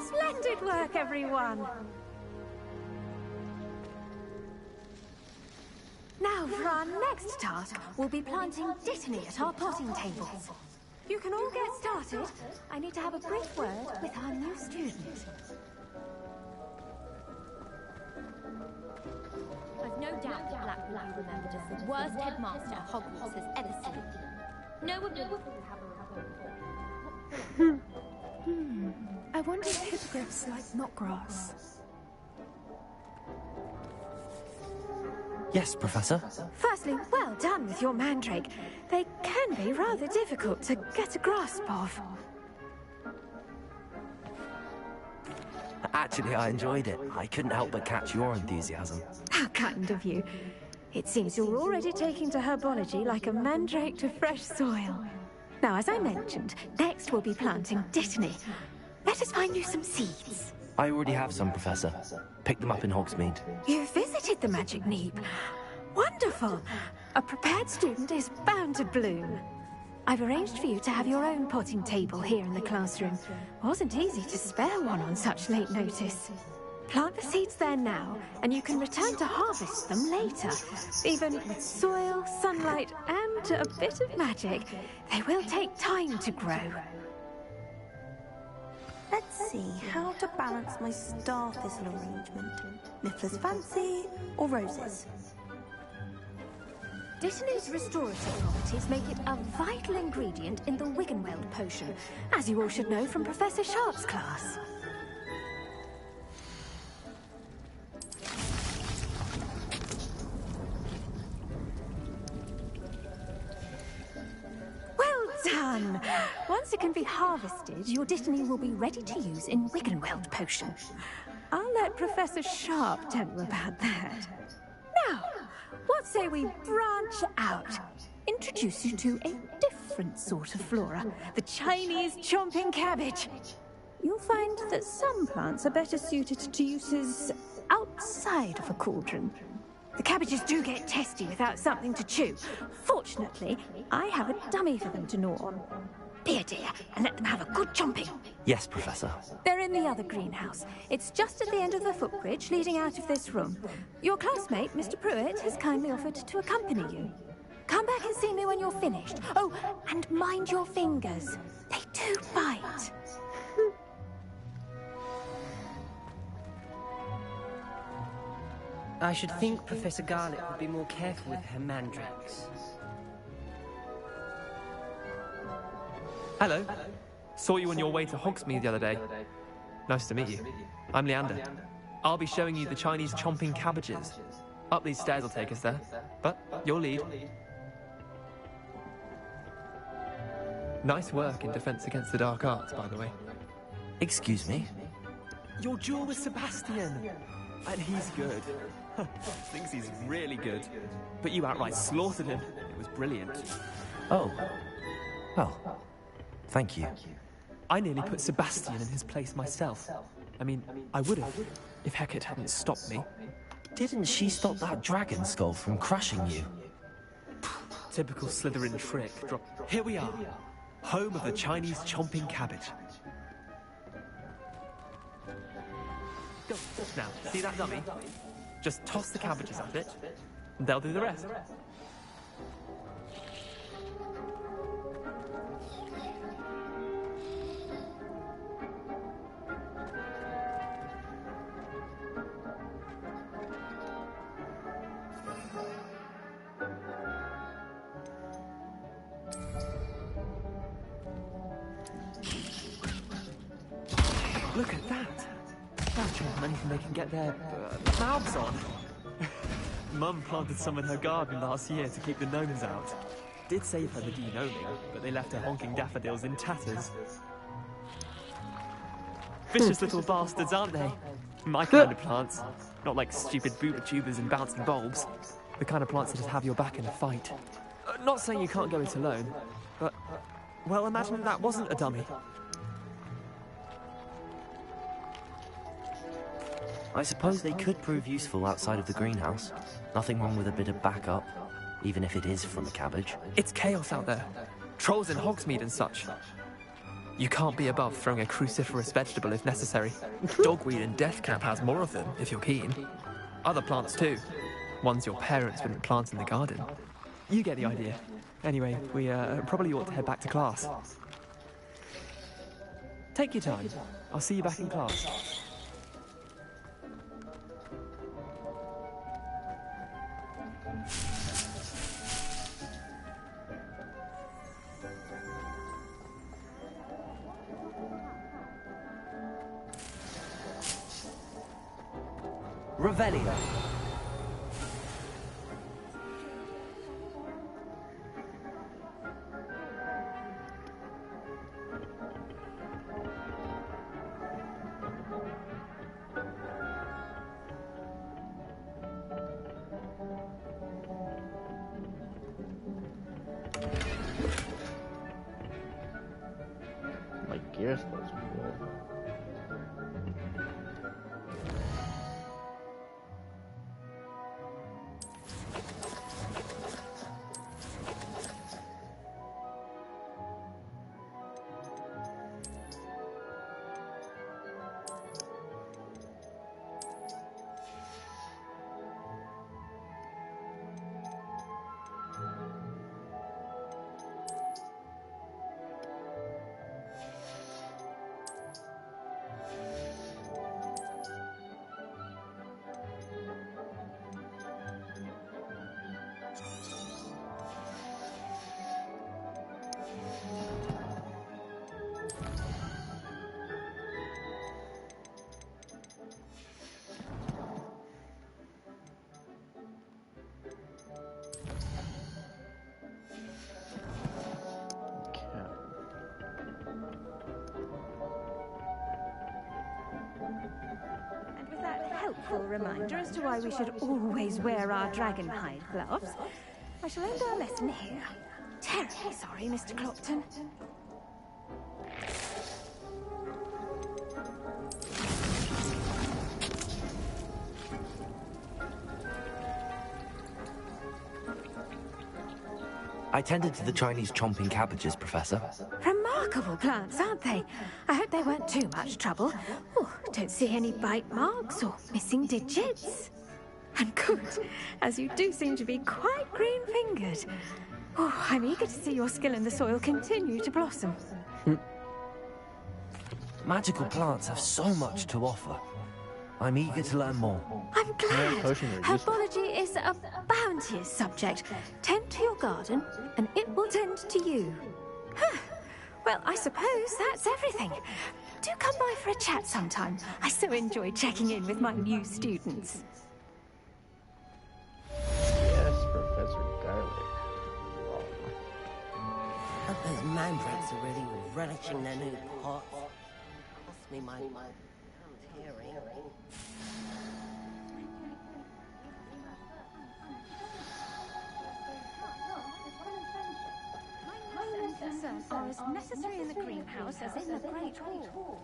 Splendid work, everyone. Now, for our next task, we'll be planting Dittany at our potting tables. You can all get started. I need to have a brief word with our new student. I've no doubt that Black will be remembered as the worst headmaster Hogwarts has ever seen. No one will I wonder if hippogriffs like knotgrass. Yes, Professor. Firstly, well done with your mandrake. They can be rather difficult to get a grasp of. Actually, I enjoyed it. I couldn't help but catch your enthusiasm. How kind of you. It seems you're already taking to herbology like a mandrake to fresh soil. Now, as I mentioned, next we'll be planting Dittany. Let us find you some seeds. I already have some, Professor. Picked them up in Hogsmeade. You visited the Magic Neep. Wonderful! A prepared student is bound to bloom. I've arranged for you to have your own potting table here in the classroom. Wasn't easy to spare one on such late notice. Plant the seeds there now, and you can return to harvest them later. Even with soil, sunlight, and a bit of magic, they will take time to grow. Let's see how to balance my star thistle arrangement. Niffler's fancy or roses? Dittany's restorative properties make it a vital ingredient in the Wiggenweld potion, as you all should know from Professor Sharp's class. Well done! Once it can be harvested, your Dittany will be ready to use in Wiggenweld potion. I'll let Professor Sharp tell you about that. Now, what say we branch out? Introduce you to a different sort of flora, the Chinese chomping cabbage. You'll find that some plants are better suited to uses outside of a cauldron. The cabbages do get testy without something to chew. Fortunately, I have a dummy for them to gnaw on. Be a dear and let them have a good chomping. Yes, Professor. They're in the other greenhouse. It's just at the end of the footbridge leading out of this room. Your classmate, Mr. Pruitt, has kindly offered to accompany you. Come back and see me when you're finished. Oh, and mind your fingers. They do bite. I should think Professor Garlick would be more careful with her mandrakes. Hello. Saw you on your way to Hogsmeade the other day. Nice to meet you. I'm Leander. I'll be showing you the Chinese chomping cabbages. Up these stairs will take us there, but you'll lead. Nice work in Defense Against the Dark Arts, by the way. Excuse me? Your duel with Sebastian! And he's good. Thinks he's really good. But you outright slaughtered him. It was brilliant. Oh. Well, thank you. I nearly put Sebastian in his place myself. I mean, I would have, if Hecate hadn't stopped me. Didn't she stop that dragon skull from crushing you? Typical Slytherin trick. Here we are. Home of the Chinese chomping cabbage. Go. Now, see that dummy? Just toss the cabbages at it, and they'll do the rest. Look at that! That'll change anything they can get their mouths on. Mum planted some in her garden last year to keep the gnomes out. Did save her the de-gnoming, but they left her honking daffodils in tatters. Vicious little bastards, aren't they? My kind of plants. Not like stupid booba tubers and bouncing bulbs. The kind of plants that just have your back in a fight. Not saying you can't go it alone, but... well, imagine that wasn't a dummy. I suppose they could prove useful outside of the greenhouse. Nothing wrong with a bit of backup. even if it is from a cabbage. It's chaos out there. Trolls in Hogsmeade and such. You can't be above throwing a cruciferous vegetable if necessary. Dogweed and deathcap has more of them, if you're keen. Other plants too. Ones your parents wouldn't plant in the garden. You get the idea. Anyway, we probably ought to head back to class. Take your time. I'll see you back in class. Revelio. My gear supposed to be good. Helpful reminder as to why we should always wear our dragon hide gloves. I shall end our lesson here. Terribly sorry, Mr. Clopton. I tended to the Chinese chomping cabbages, Professor. Remarkable plants, aren't they? I hope they weren't too much trouble. Oh, don't see any bite marks or missing digits. And good, as you do seem to be quite green-fingered. Oh, I'm eager to see your skill in the soil continue to blossom. Magical plants have so much to offer. I'm eager to learn more. I'm glad. Herbology is a bounteous subject. Tend to your garden, and it will tend to you. Huh. Well, I suppose that's everything. Do come by for a chat sometime. I so enjoy checking in with my new students. Yes, Professor Garlic. Hope those mandrakes are really relishing their new pots. Cost me my hearing. Are as necessary in the greenhouse as in the Great Hall.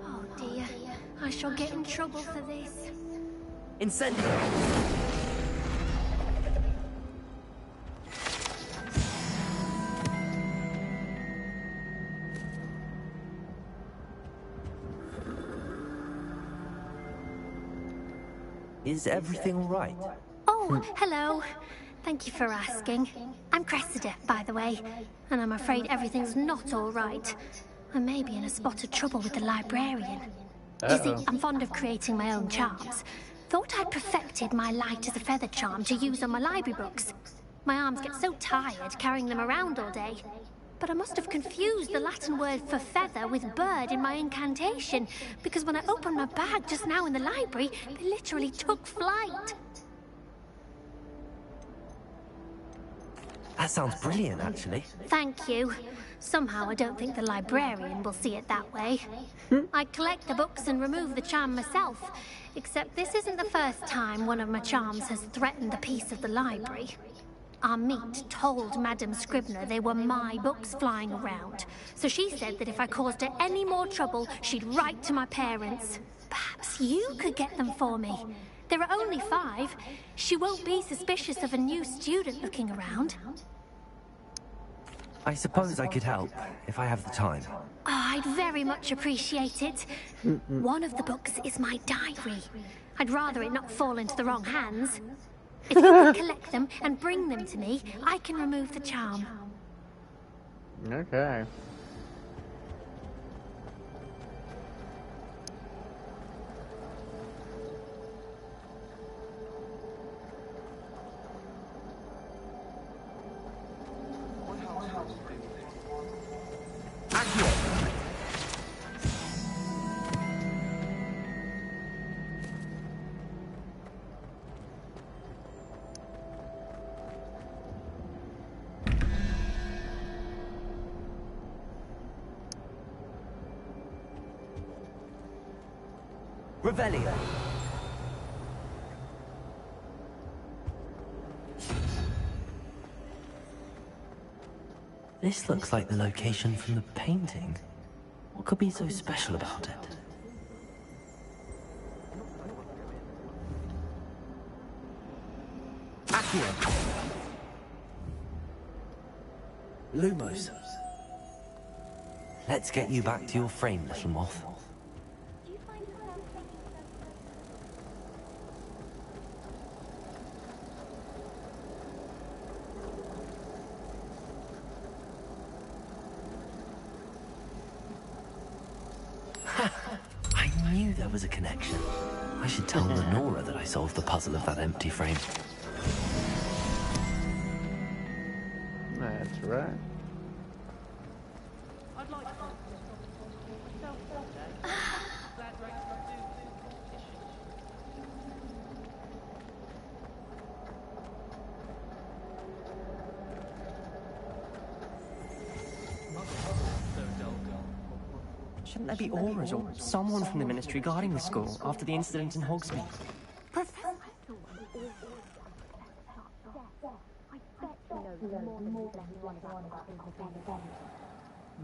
Oh dear, I shall get in trouble for this. Incendio! Is everything all right? Oh, hello. Thank you for asking. I'm Cressida, by the way, and I'm afraid everything's not all right. I may be in a spot of trouble with the librarian. You see, I'm fond of creating my own charms. Thought I'd perfected my light as a feather charm to use on my library books. My arms get so tired carrying them around all day. But I must have confused the Latin word for feather with bird in my incantation, because when I opened my bag just now in the library, they literally took flight. That sounds brilliant, actually. Thank you. Somehow I don't think the librarian will see it that way. I collect the books and remove the charm myself, except this isn't the first time one of my charms has threatened the peace of the library. Our meet told Madame Scribner they were my books flying around, so she said that if I caused her any more trouble, she'd write to my parents. Perhaps you could get them for me. There are only 5. She won't be suspicious of a new student looking around. I suppose I could help, if I have the time. Oh, I'd very much appreciate it. One of the books is my diary. I'd rather it not fall into the wrong hands. If you can collect them and bring them to me, I can remove the charm. Okay. Revelio. This looks like the location from the painting. What could be so special about it? Accio. Lumos. Let's get you back to your frame, little moth. I knew there was a connection. I should tell Lenora that I solved the puzzle of that empty frame. That's right. Shouldn't there be auras or someone from the Ministry guarding the school after the incident in Hogsmeade?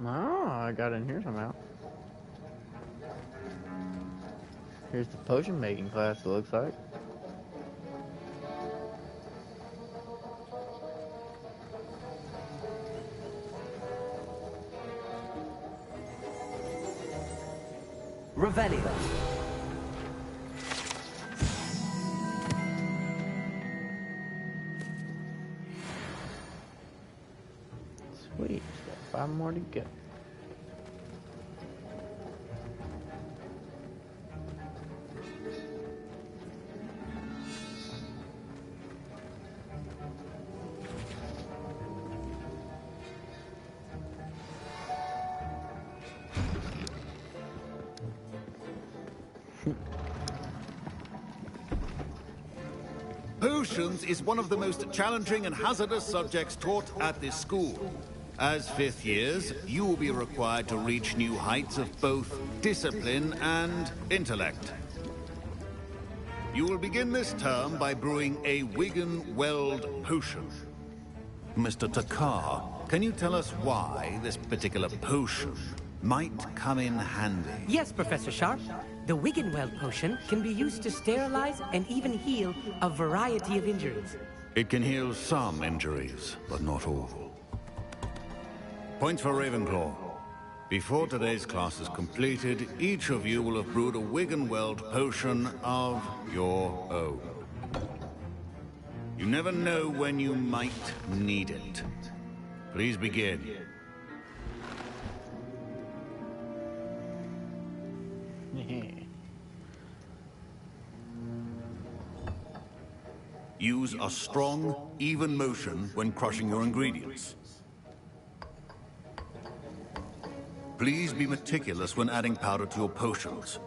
Oh, I got in here somehow. Here's the potion making class, it looks like. Revelio. Sweet, got 5 more to go. Potions is one of the most challenging and hazardous subjects taught at this school. As 5th years, you will be required to reach new heights of both discipline and intellect. You will begin this term by brewing a Wigan Weld potion. Mr. Takar Can you tell us why this particular potion might come in handy? Yes, Professor Sharp. The Wiggenweld potion can be used to sterilize and even heal a variety of injuries. It can heal some injuries, but not all. Points for Ravenclaw. Before today's class is completed, each of you will have brewed a Wiggenweld potion of your own. You never know when you might need it. Please begin. Use a strong, even motion when crushing your ingredients. Please be meticulous when adding powder to your potions.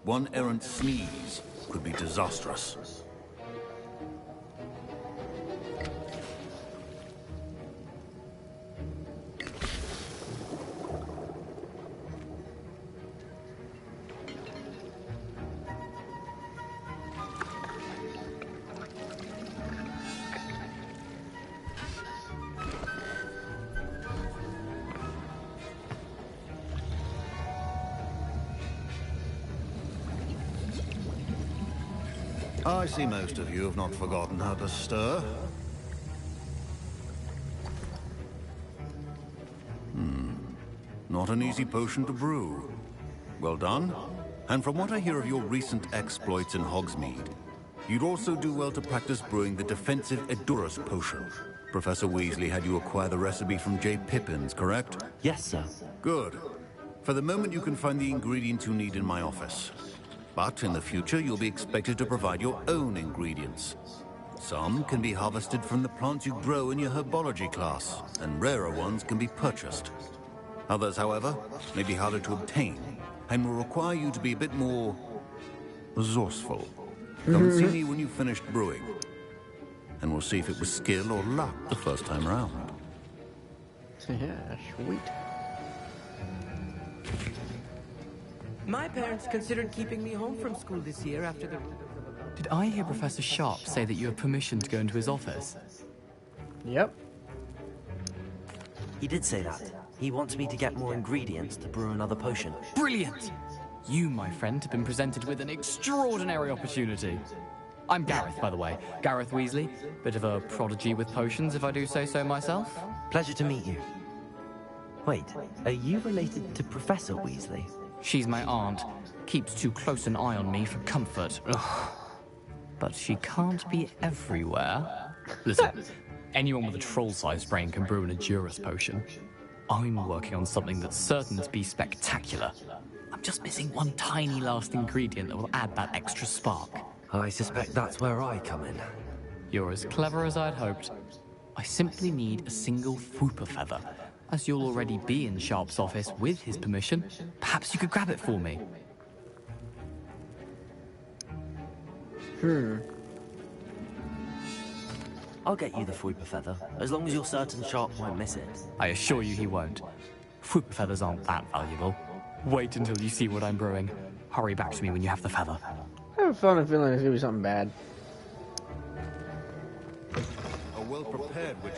One errant sneeze could be disastrous. I see most of you have not forgotten how to stir. Not an easy potion to brew. Well done. And from what I hear of your recent exploits in Hogsmeade, you'd also do well to practice brewing the defensive Edurus potion. Professor Weasley had you acquire the recipe from J. Pippin's, correct? Yes, sir. Good. For the moment, you can find the ingredients you need in my office. But in the future, you'll be expected to provide your own ingredients. Some can be harvested from the plants you grow in your herbology class, and rarer ones can be purchased. Others, however, may be harder to obtain, and will require you to be a bit more resourceful. Come and see me when you've finished brewing, and we'll see if it was skill or luck the first time around. Yeah, sweet. My parents considered keeping me home from school this year after the... Did I hear Professor Sharp say that you have permission to go into his office? Yep. He did say that. He wants me to get more ingredients to brew another potion. Brilliant! You, my friend, have been presented with an extraordinary opportunity. I'm Gareth, by the way. Gareth Weasley. Bit of a prodigy with potions, if I do say so myself. Pleasure to meet you. Wait, are you related to Professor Weasley? She's my aunt. Keeps too close an eye on me for comfort. Ugh. But she can't be everywhere. Listen, anyone with a troll-sized brain can brew an Edurus potion. I'm working on something that's certain to be spectacular. I'm just missing one tiny last ingredient that will add that extra spark. I suspect that's where I come in. You're as clever as I'd hoped. I simply need a single Fwooper feather. As you'll already be in Sharp's office with his permission, perhaps you could grab it for me. I'll get you the Fwooper feather, as long as you're certain Sharp won't miss it. I assure you he won't. Fwooper feathers aren't that valuable. Wait until you see what I'm brewing. Hurry back to me when you have the feather. I have a funny feeling it's gonna be something bad. A well-prepared witch.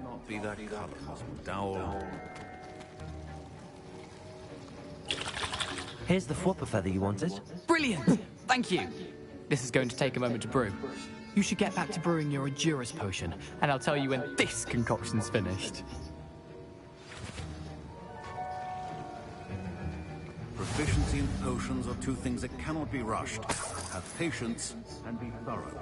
Not be that colourless, McDowell. Here's the Fwooper feather you wanted. Brilliant! Thank you! This is going to take a moment to brew. You should get back to brewing your Edurus potion, and I'll tell you when this concoction's finished. Proficiency in potions are two things that cannot be rushed. Have patience and be thorough.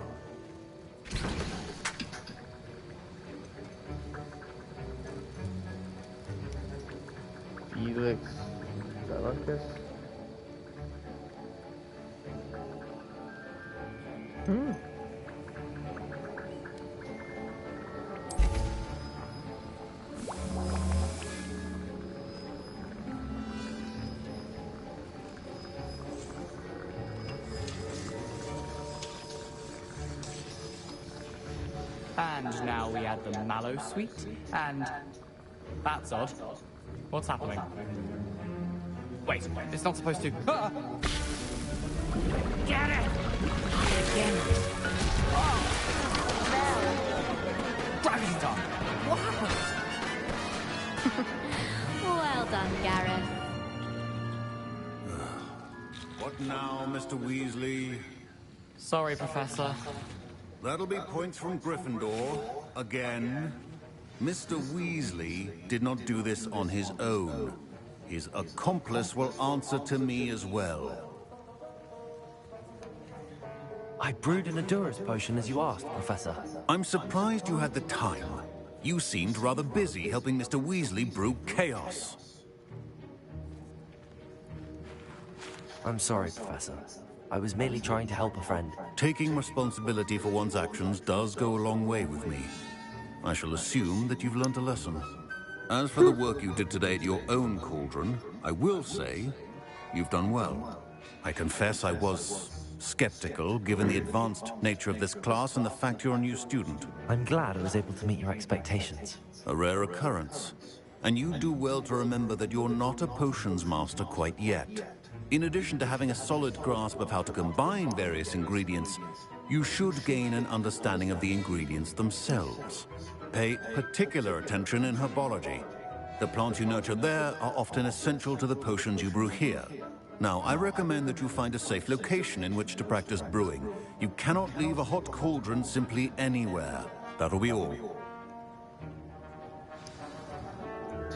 Felix. Galactus. And now we add the mallow sweet, and... That's odd. What's happening? Wait, it's not supposed to... Ah! Get it! Again. Gravity time! What happened? Well done, Gareth. What now, Mr. Weasley? Sorry, Professor. That'll be points from Gryffindor. Again. Mr. Weasley did not do this on his own. His accomplice will answer to me as well. I brewed an Adurus potion as you asked, Professor. I'm surprised you had the time. You seemed rather busy helping Mr. Weasley brew chaos. I'm sorry, Professor. I was merely trying to help a friend. Taking responsibility for one's actions does go a long way with me. I shall assume that you've learnt a lesson. As for the work you did today at your own cauldron, I will say you've done well. I confess I was skeptical, given the advanced nature of this class and the fact you're a new student. I'm glad I was able to meet your expectations. A rare occurrence. And you do well to remember that you're not a potions master quite yet. In addition to having a solid grasp of how to combine various ingredients, you should gain an understanding of the ingredients themselves. Pay particular attention in herbology. The plants you nurture there are often essential to the potions you brew here. Now, I recommend that you find a safe location in which to practice brewing. You cannot leave a hot cauldron simply anywhere. That'll be all.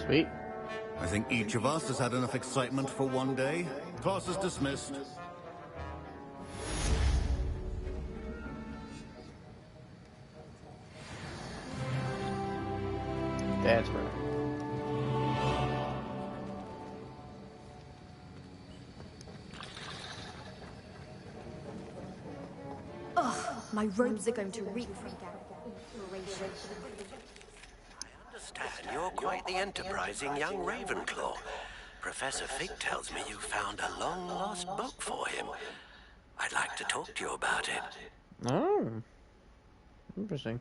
Sweet. I think each of us has had enough excitement for one day. Class is dismissed. That's right. Ugh, my robes are going to reek from inspiration. I understand you're quite the enterprising young Ravenclaw. Professor Fig tells me you found a long-lost book for him. I'd like to talk to you about it. Oh. Interesting.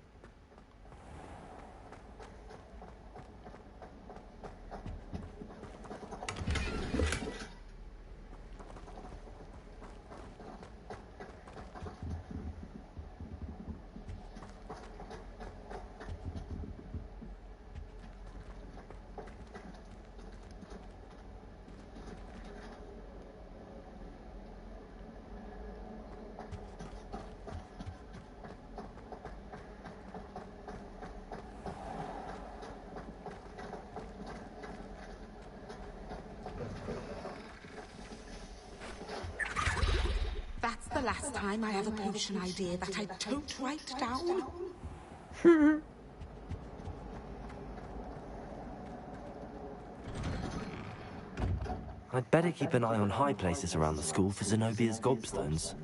That's the last time I have a potion idea that I don't write down. I'd better keep an eye on high places around the school for Zenobia's gobstones.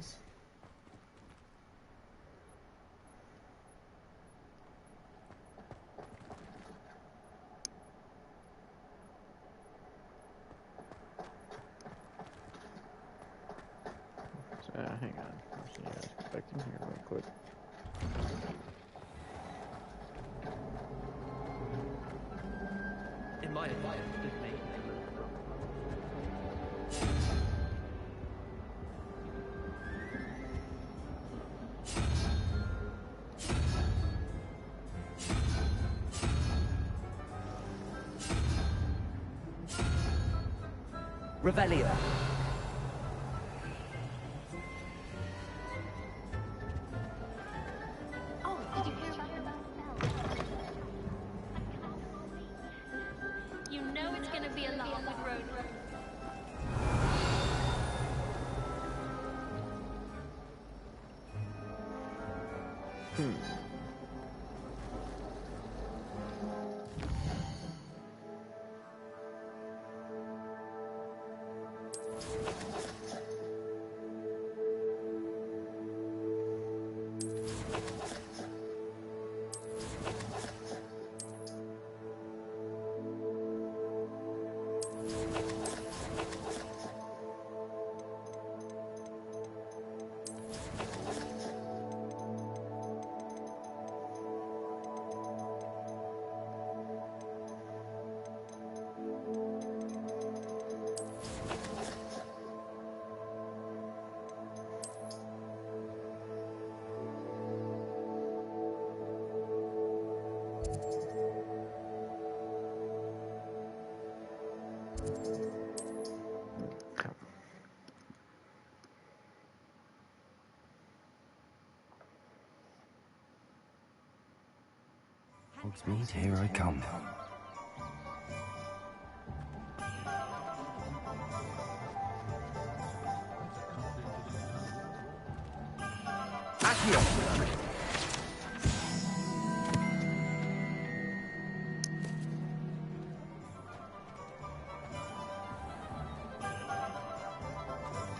Hang on. Let's see. I was expecting here real quick. In my opinion, it may. Revelio. You know it's gonna be a lot with road. Hogsmeade, here I come.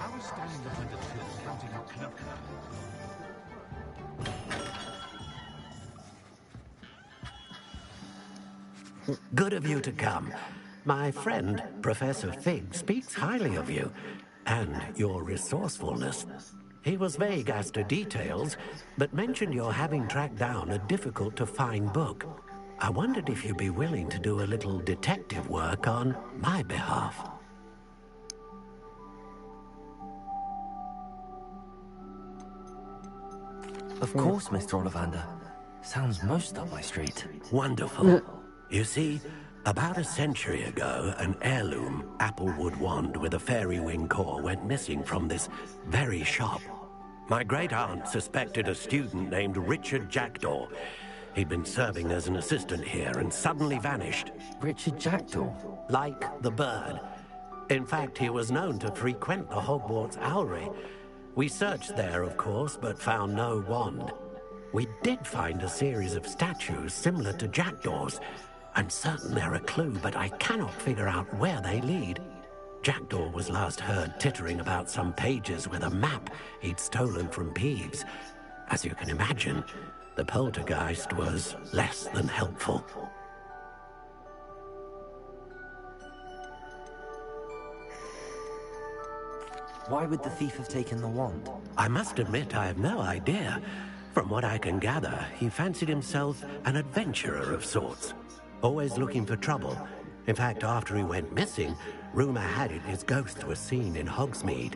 I was standing behind a till counting a clover. Good of you to come. My friend, Professor Fig, speaks highly of you and your resourcefulness. He was vague as to details, but mentioned your having tracked down a difficult-to-find book. I wondered if you'd be willing to do a little detective work on my behalf. Of course, Mr. Ollivander. Sounds most up my street. Wonderful. You see, about a century ago, an heirloom applewood wand with a fairy wing core went missing from this very shop. My great-aunt suspected a student named Richard Jackdaw. He'd been serving as an assistant here and suddenly vanished. Richard Jackdaw? Like the bird. In fact, he was known to frequent the Hogwarts Owlery. We searched there, of course, but found no wand. We did find a series of statues similar to Jackdaw's. I'm certain they're a clue, but I cannot figure out where they lead. Jackdaw was last heard tittering about some pages with a map he'd stolen from Peeves. As you can imagine, the poltergeist was less than helpful. Why would the thief have taken the wand? I must admit I have no idea. From what I can gather, he fancied himself an adventurer of sorts. Always looking for trouble. In fact, after he went missing, rumor had it his ghost was seen in Hogsmeade.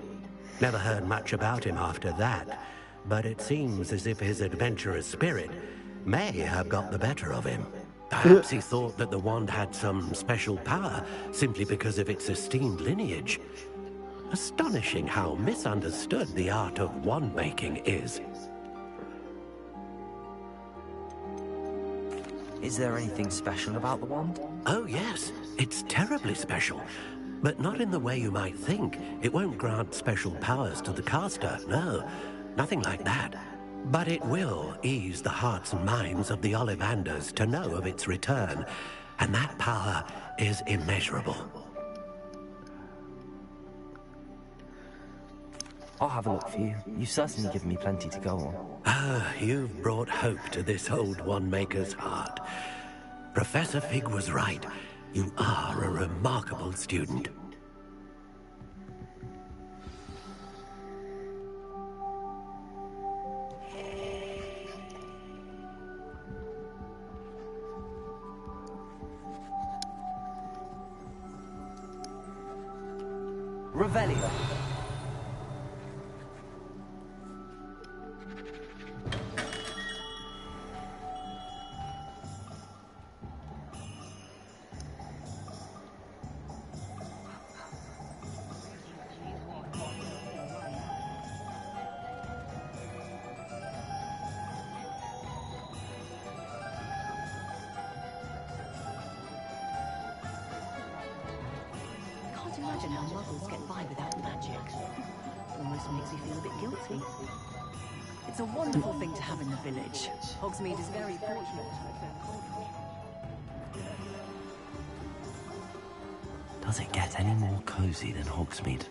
Never heard much about him after that, but it seems as if his adventurous spirit may have got the better of him. Perhaps he thought that the wand had some special power simply because of its esteemed lineage. Astonishing how misunderstood the art of wand-making is. Is there anything special about the wand? Oh yes, it's terribly special. But not in the way you might think. It won't grant special powers to the caster, no. Nothing like that. But it will ease the hearts and minds of the Ollivanders to know of its return. And that power is immeasurable. I'll have a look for you. You've certainly given me plenty to go on. Ah, you've brought hope to this old wand-maker's heart. Professor Fig was right. You are a remarkable student. Revelio. Imagine how muggles get by without magic. Almost makes me feel a bit guilty. It's a wonderful thing to have in the village. Hogsmeade is very fortunate to have them. Does it get any more cozy than Hogsmeade?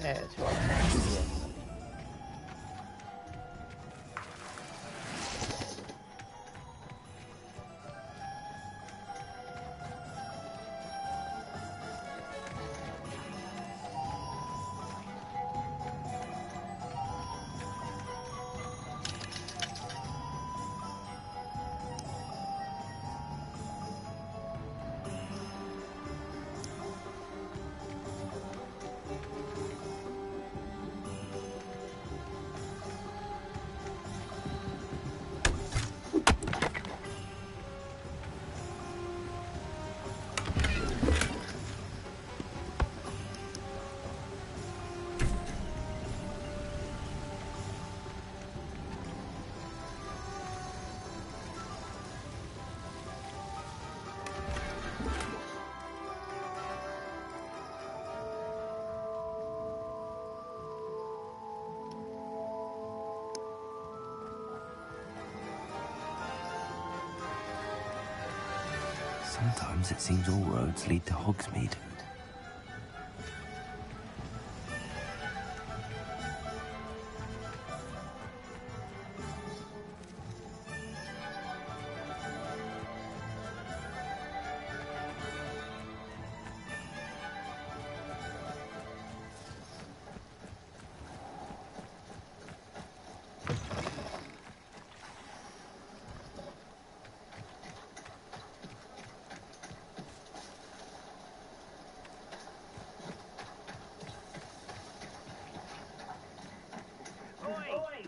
That's right. Sometimes it seems all roads lead to Hogsmeade.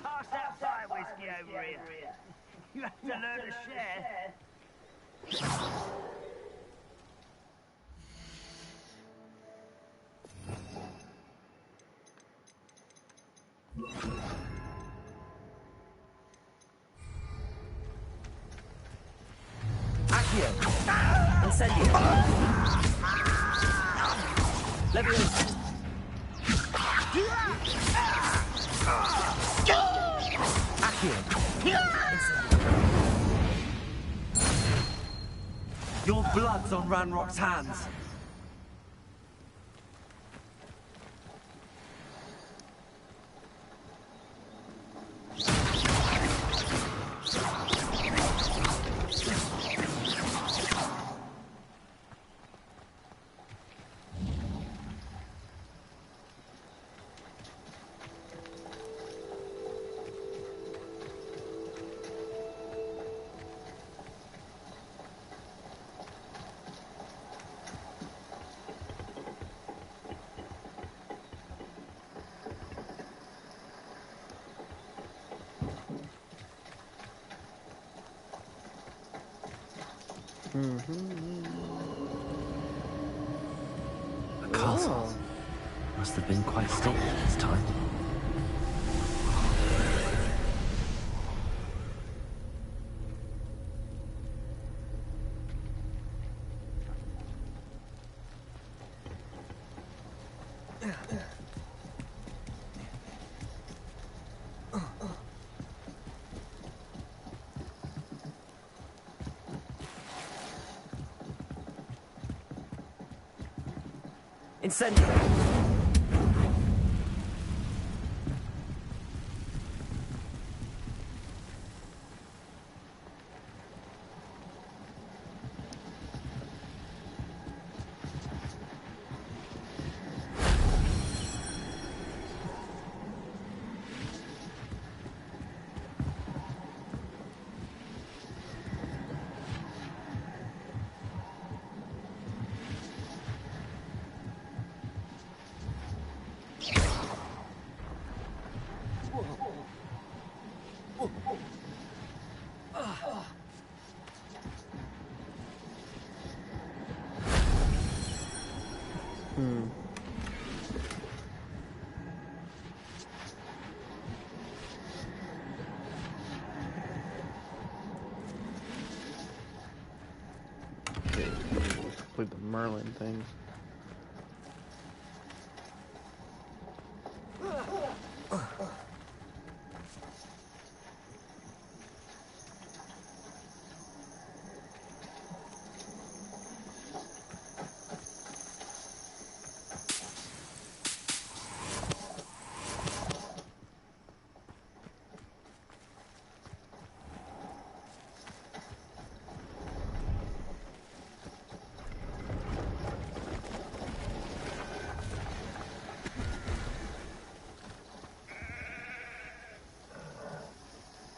Pass that fire whiskey over here. You have to learn to share. Accio! Incendio! Leviosa! Your blood's on Ranrock's hands. A castle. Must have been quite stately this time. Incendiary! Okay, let's complete the Merlin things.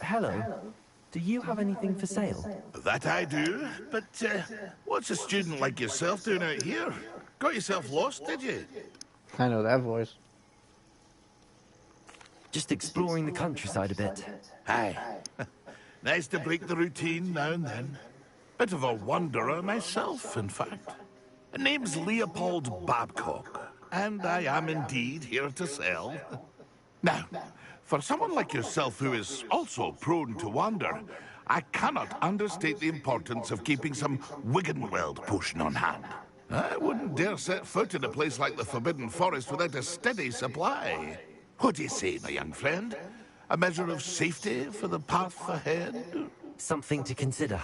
Hello. Do you have anything for sale? That I do, but what's a student like yourself doing out here? Got yourself lost, did you? I know that voice. Just exploring the countryside a bit. Aye. Nice to break the routine now and then. Bit of a wanderer myself, in fact. Name's Leopold Babcock, and I am indeed here to sell. Now, for someone like yourself who is also prone to wander, I cannot understate the importance of keeping some Wiggenweld potion on hand. I wouldn't dare set foot in a place like the Forbidden Forest without a steady supply. What do you say, my young friend? A measure of safety for the path ahead? Something to consider.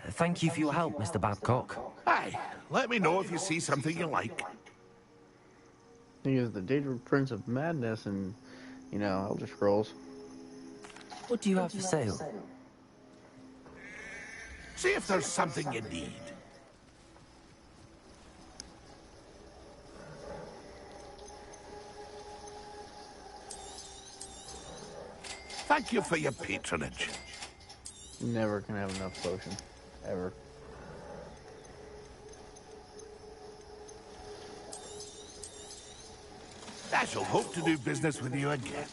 Thank you for your help, Mr. Babcock. Aye, let me know if you see something you like. He is the Daedra Prince of Madness and, you know, Elder Scrolls. What do you have for sale? See if there's something you need. Thank you for your patronage. Never can have enough potion. Ever. I shall hope to do business with you again.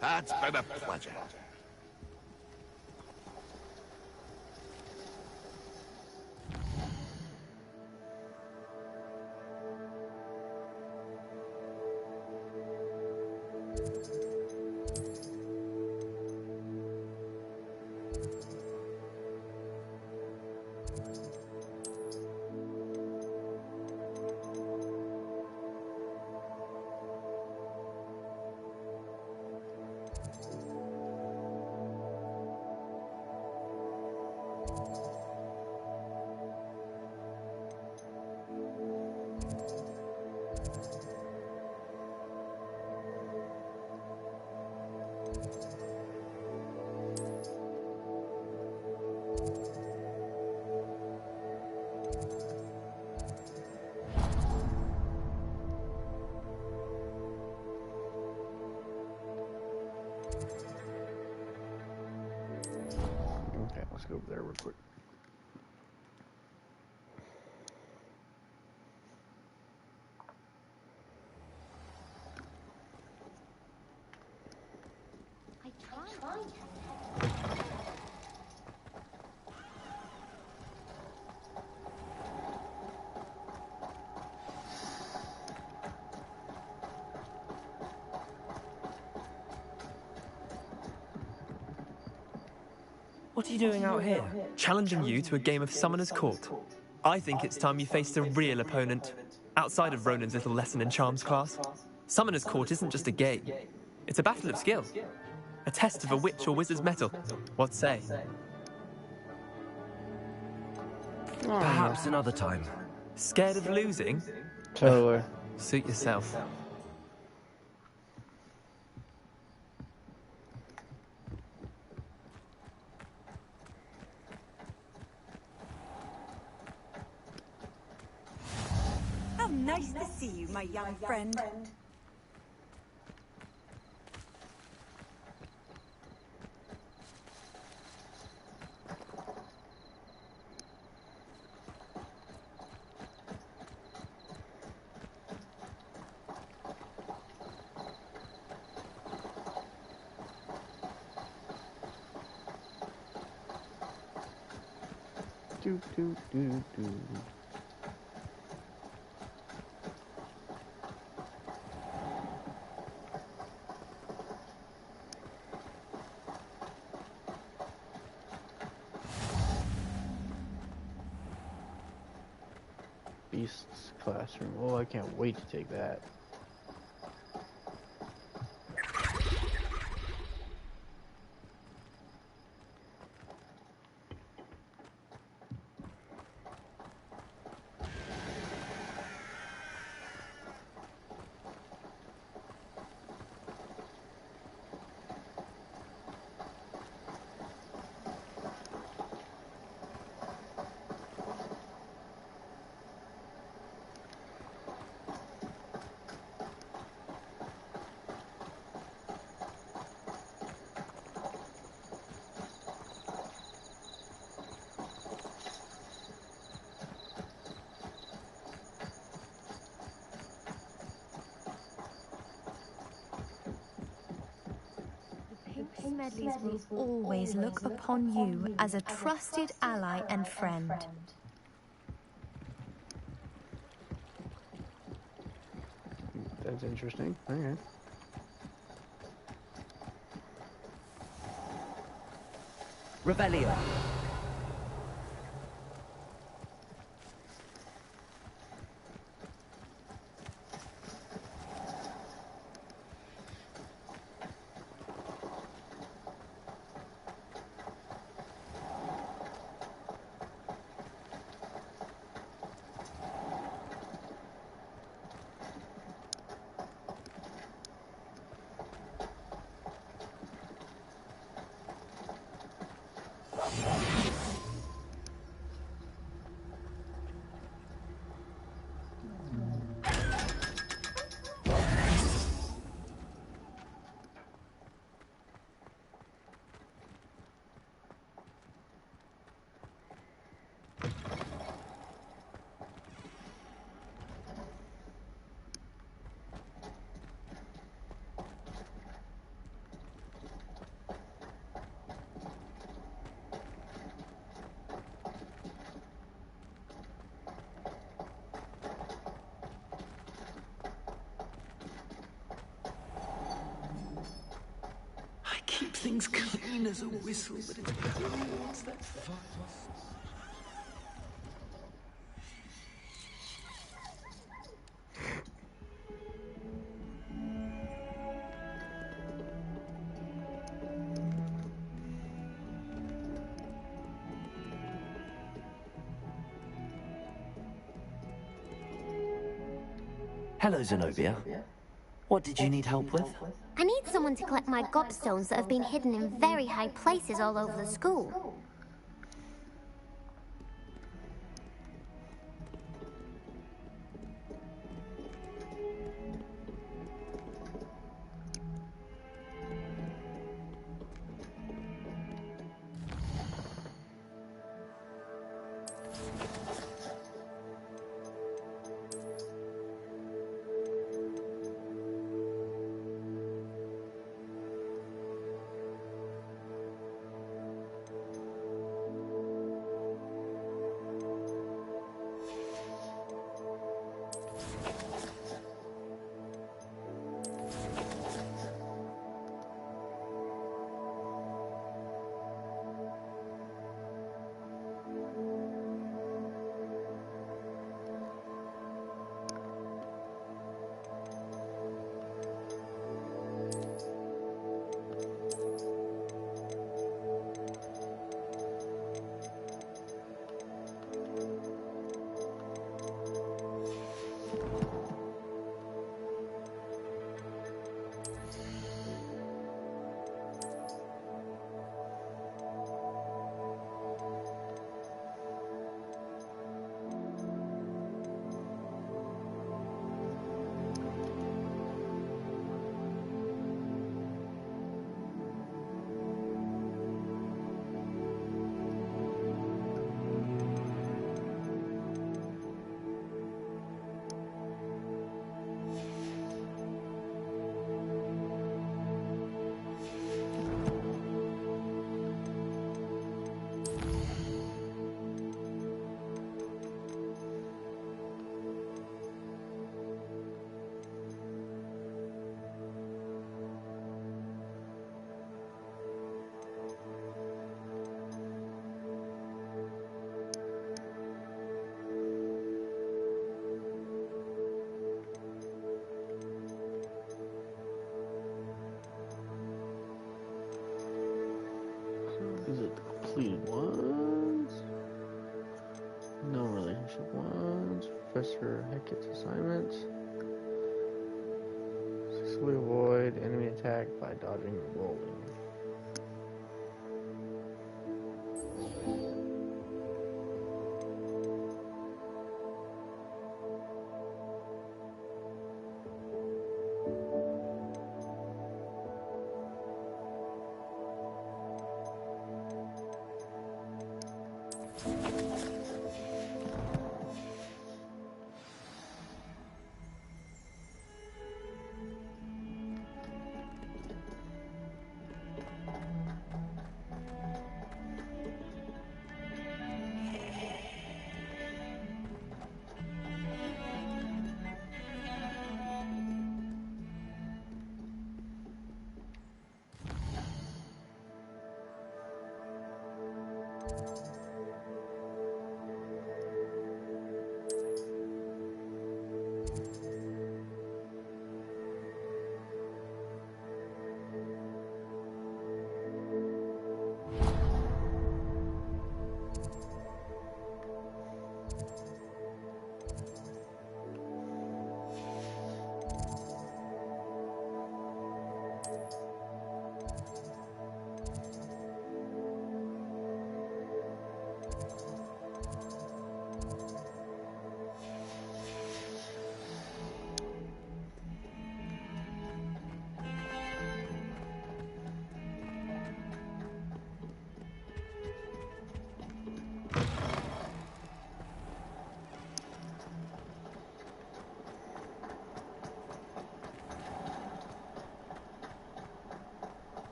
That's been a pleasure. Let's go over there real quick. What are you doing out here? Challenging you to a game of Summoner's Court. I think it's time you faced a real opponent, outside of Ronan's little lesson in charms class. Summoner's Court isn't just a game. It's a battle of skill. A test of a witch or wizard's mettle. What say? Perhaps another time. Scared of losing? Totally. Suit yourself. How nice to see you, my young friend. Do. Beast's classroom. Oh, I can't wait to take that. Smedleys will always look upon you as a trusted ally and friend. That's interesting. Okay. Rebellion. Keep things clean as a whistle, but it's words that fire. Hello, Zenobia. What did you need help with? I need someone to collect my gobstones that have been hidden in very high places all over the school. Completed ones. No relationship ones. Professor Hackett's assignment. Successfully avoid enemy attack by dodging and rolling.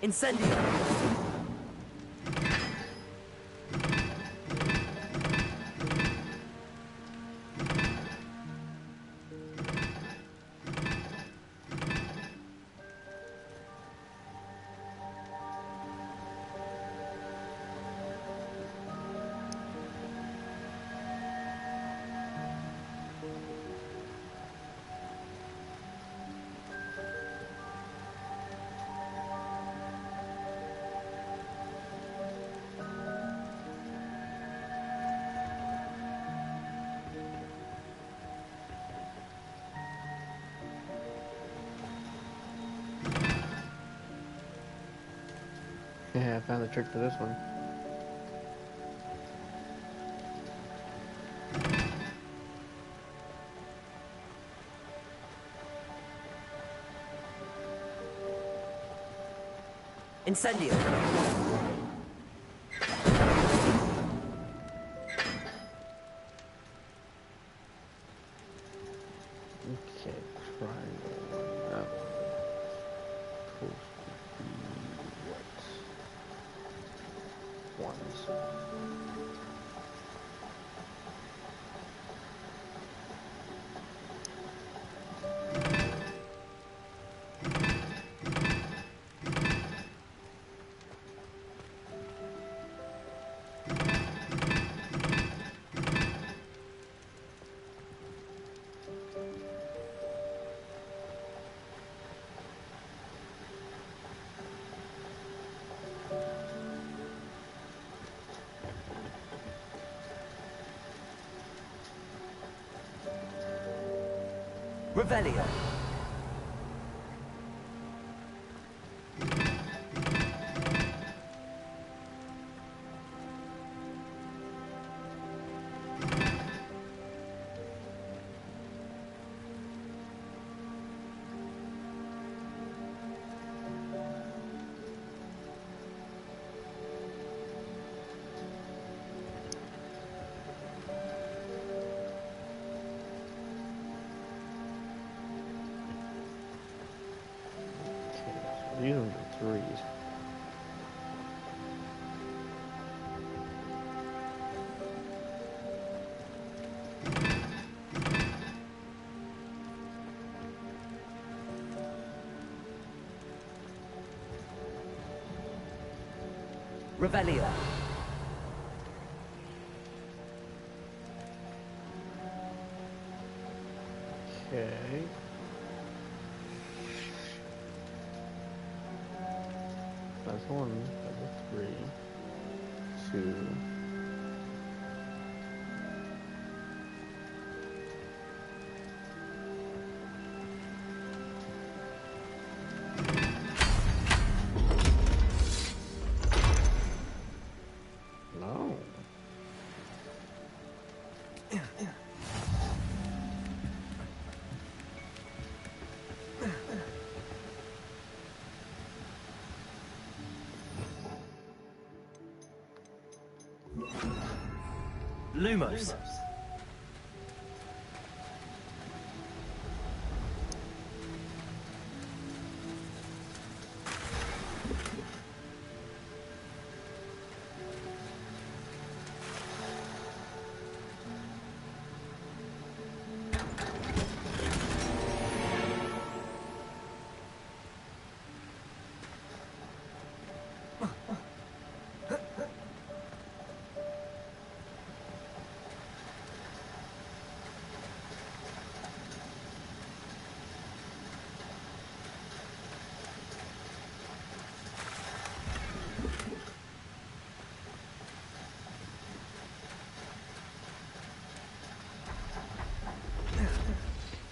Incendio! Yeah, I found the trick for this one. Incendio! Okay, triangle. Oh. Ones. Revelio. These are the threes. Revelio. Okay. That's 1, that's 3, 2. No. Lumos.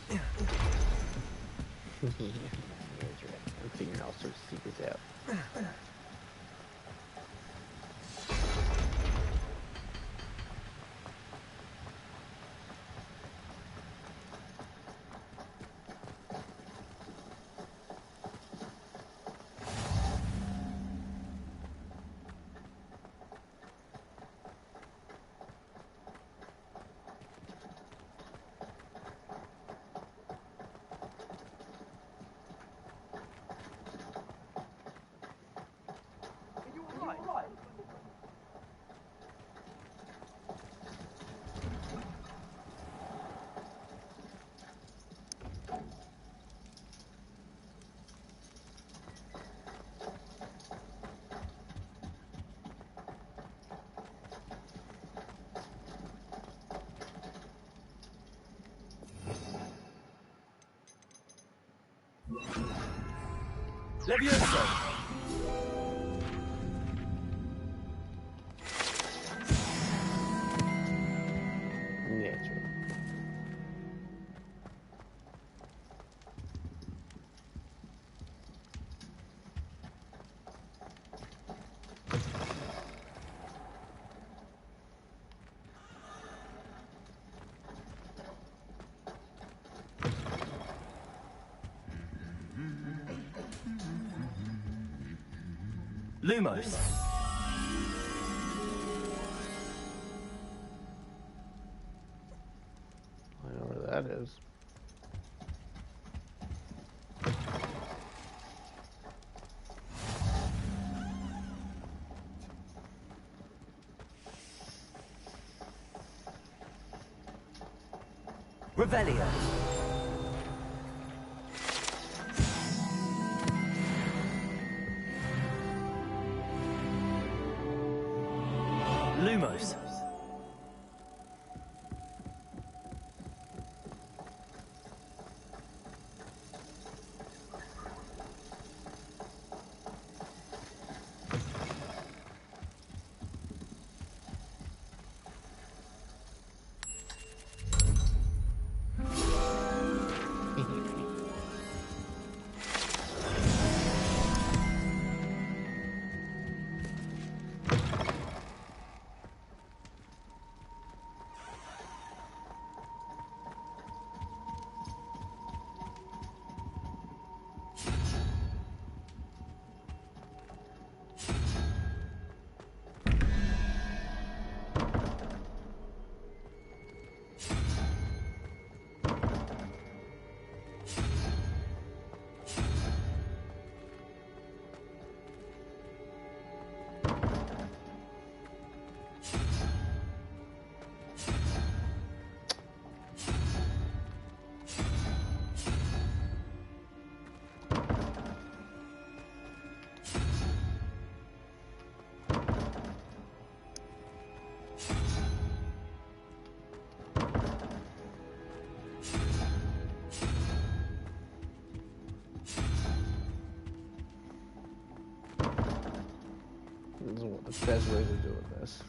Yeah, that's right. I'm figuring all sorts of secrets out. Levioso. Yeah, true. Lumos. I know where that is. Revelio. Lumos. This is the best way to do this.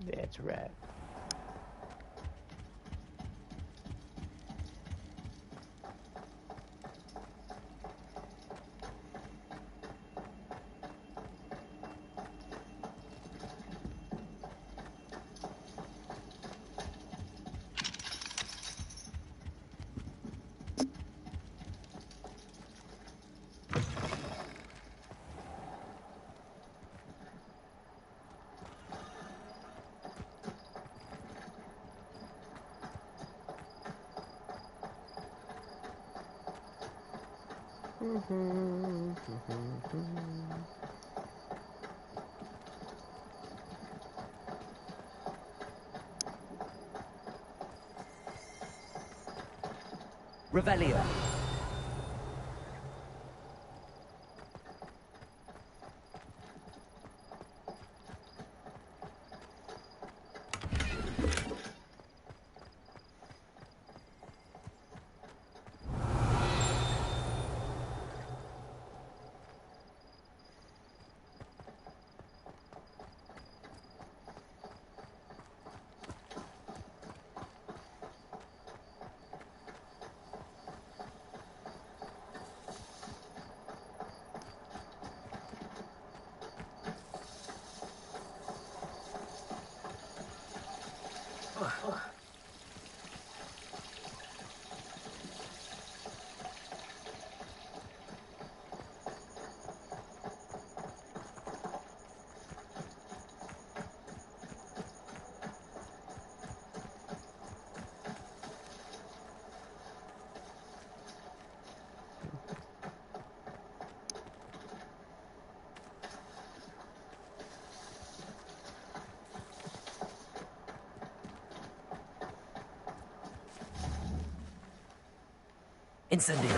That's right. Revelio. Incendio.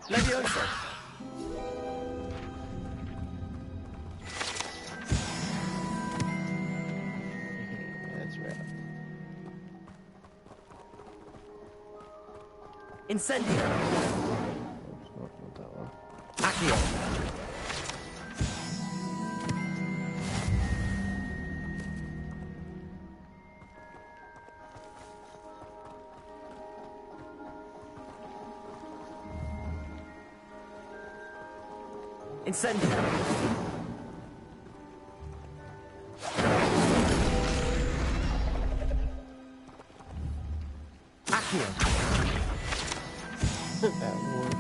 Levioso. That's right. Incendio. Oops, not that one. Accio. Incendio. Accio. That worked.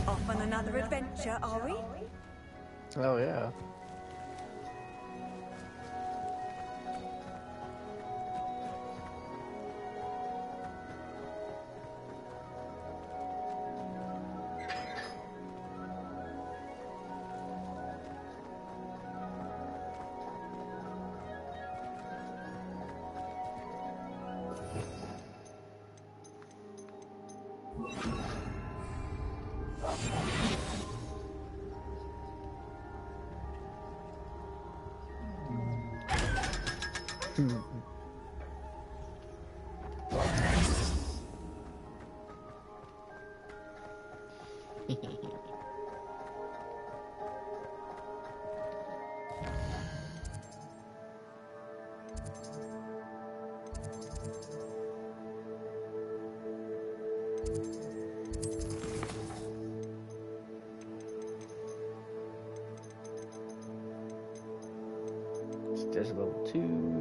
Off on another adventure, are we? Oh yeah. There's level 2.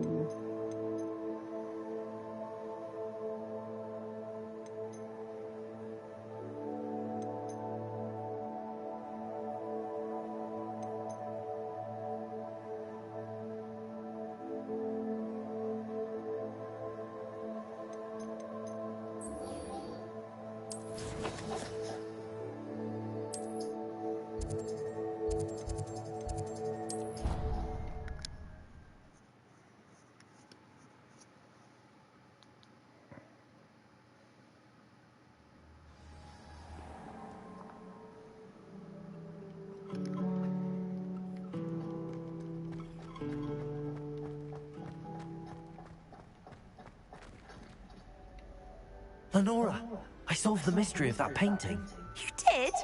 Lenora, I solved the mystery of that painting. You did?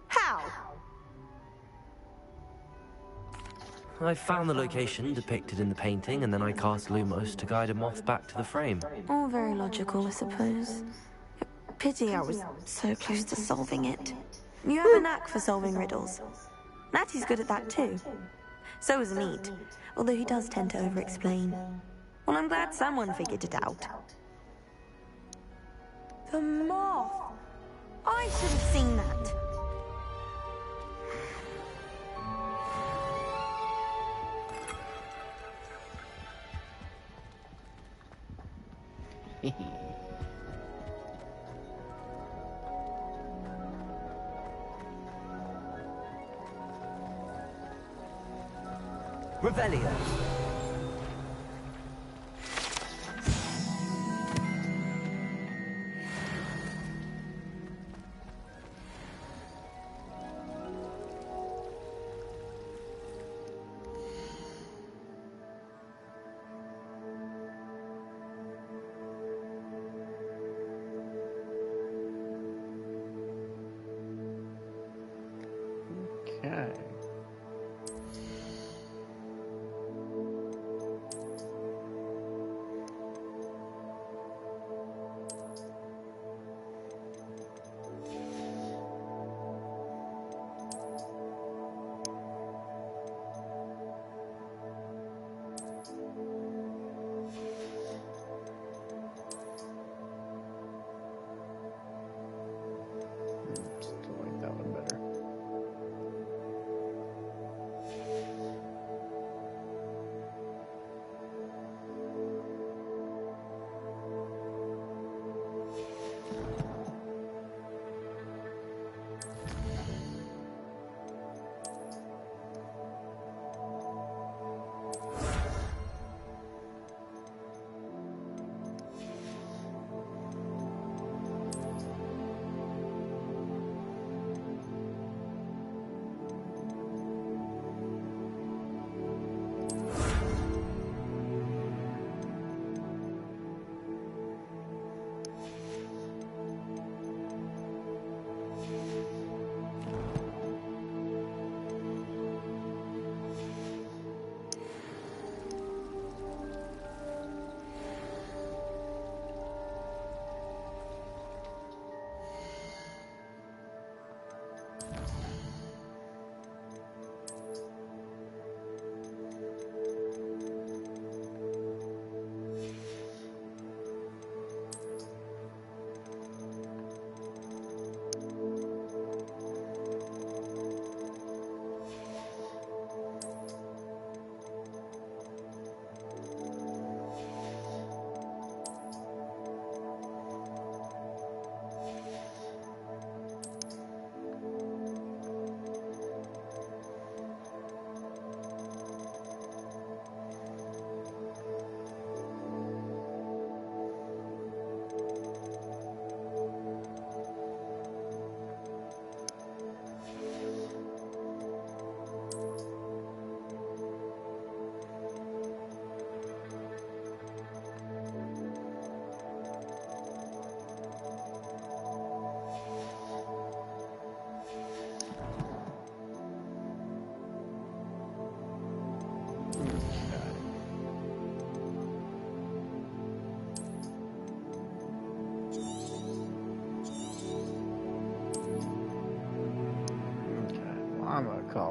How? I found the location depicted in the painting, and then I cast Lumos to guide a moth back to the frame. All very logical, I suppose. Pity I was so close to solving it. You have a knack for solving riddles. Natty's good at that too. So is Meat, although he does tend to over-explain. Well, I'm glad someone figured it out. The moth! I should have seen that. Revelio. Okay.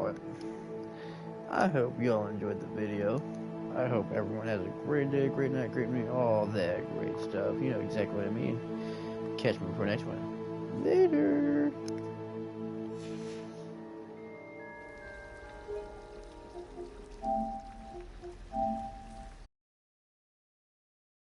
what? I hope y'all enjoyed the video. I hope everyone has a great day, great night, great morning, all that great stuff. You know exactly what I mean. Catch me for the next one. Later.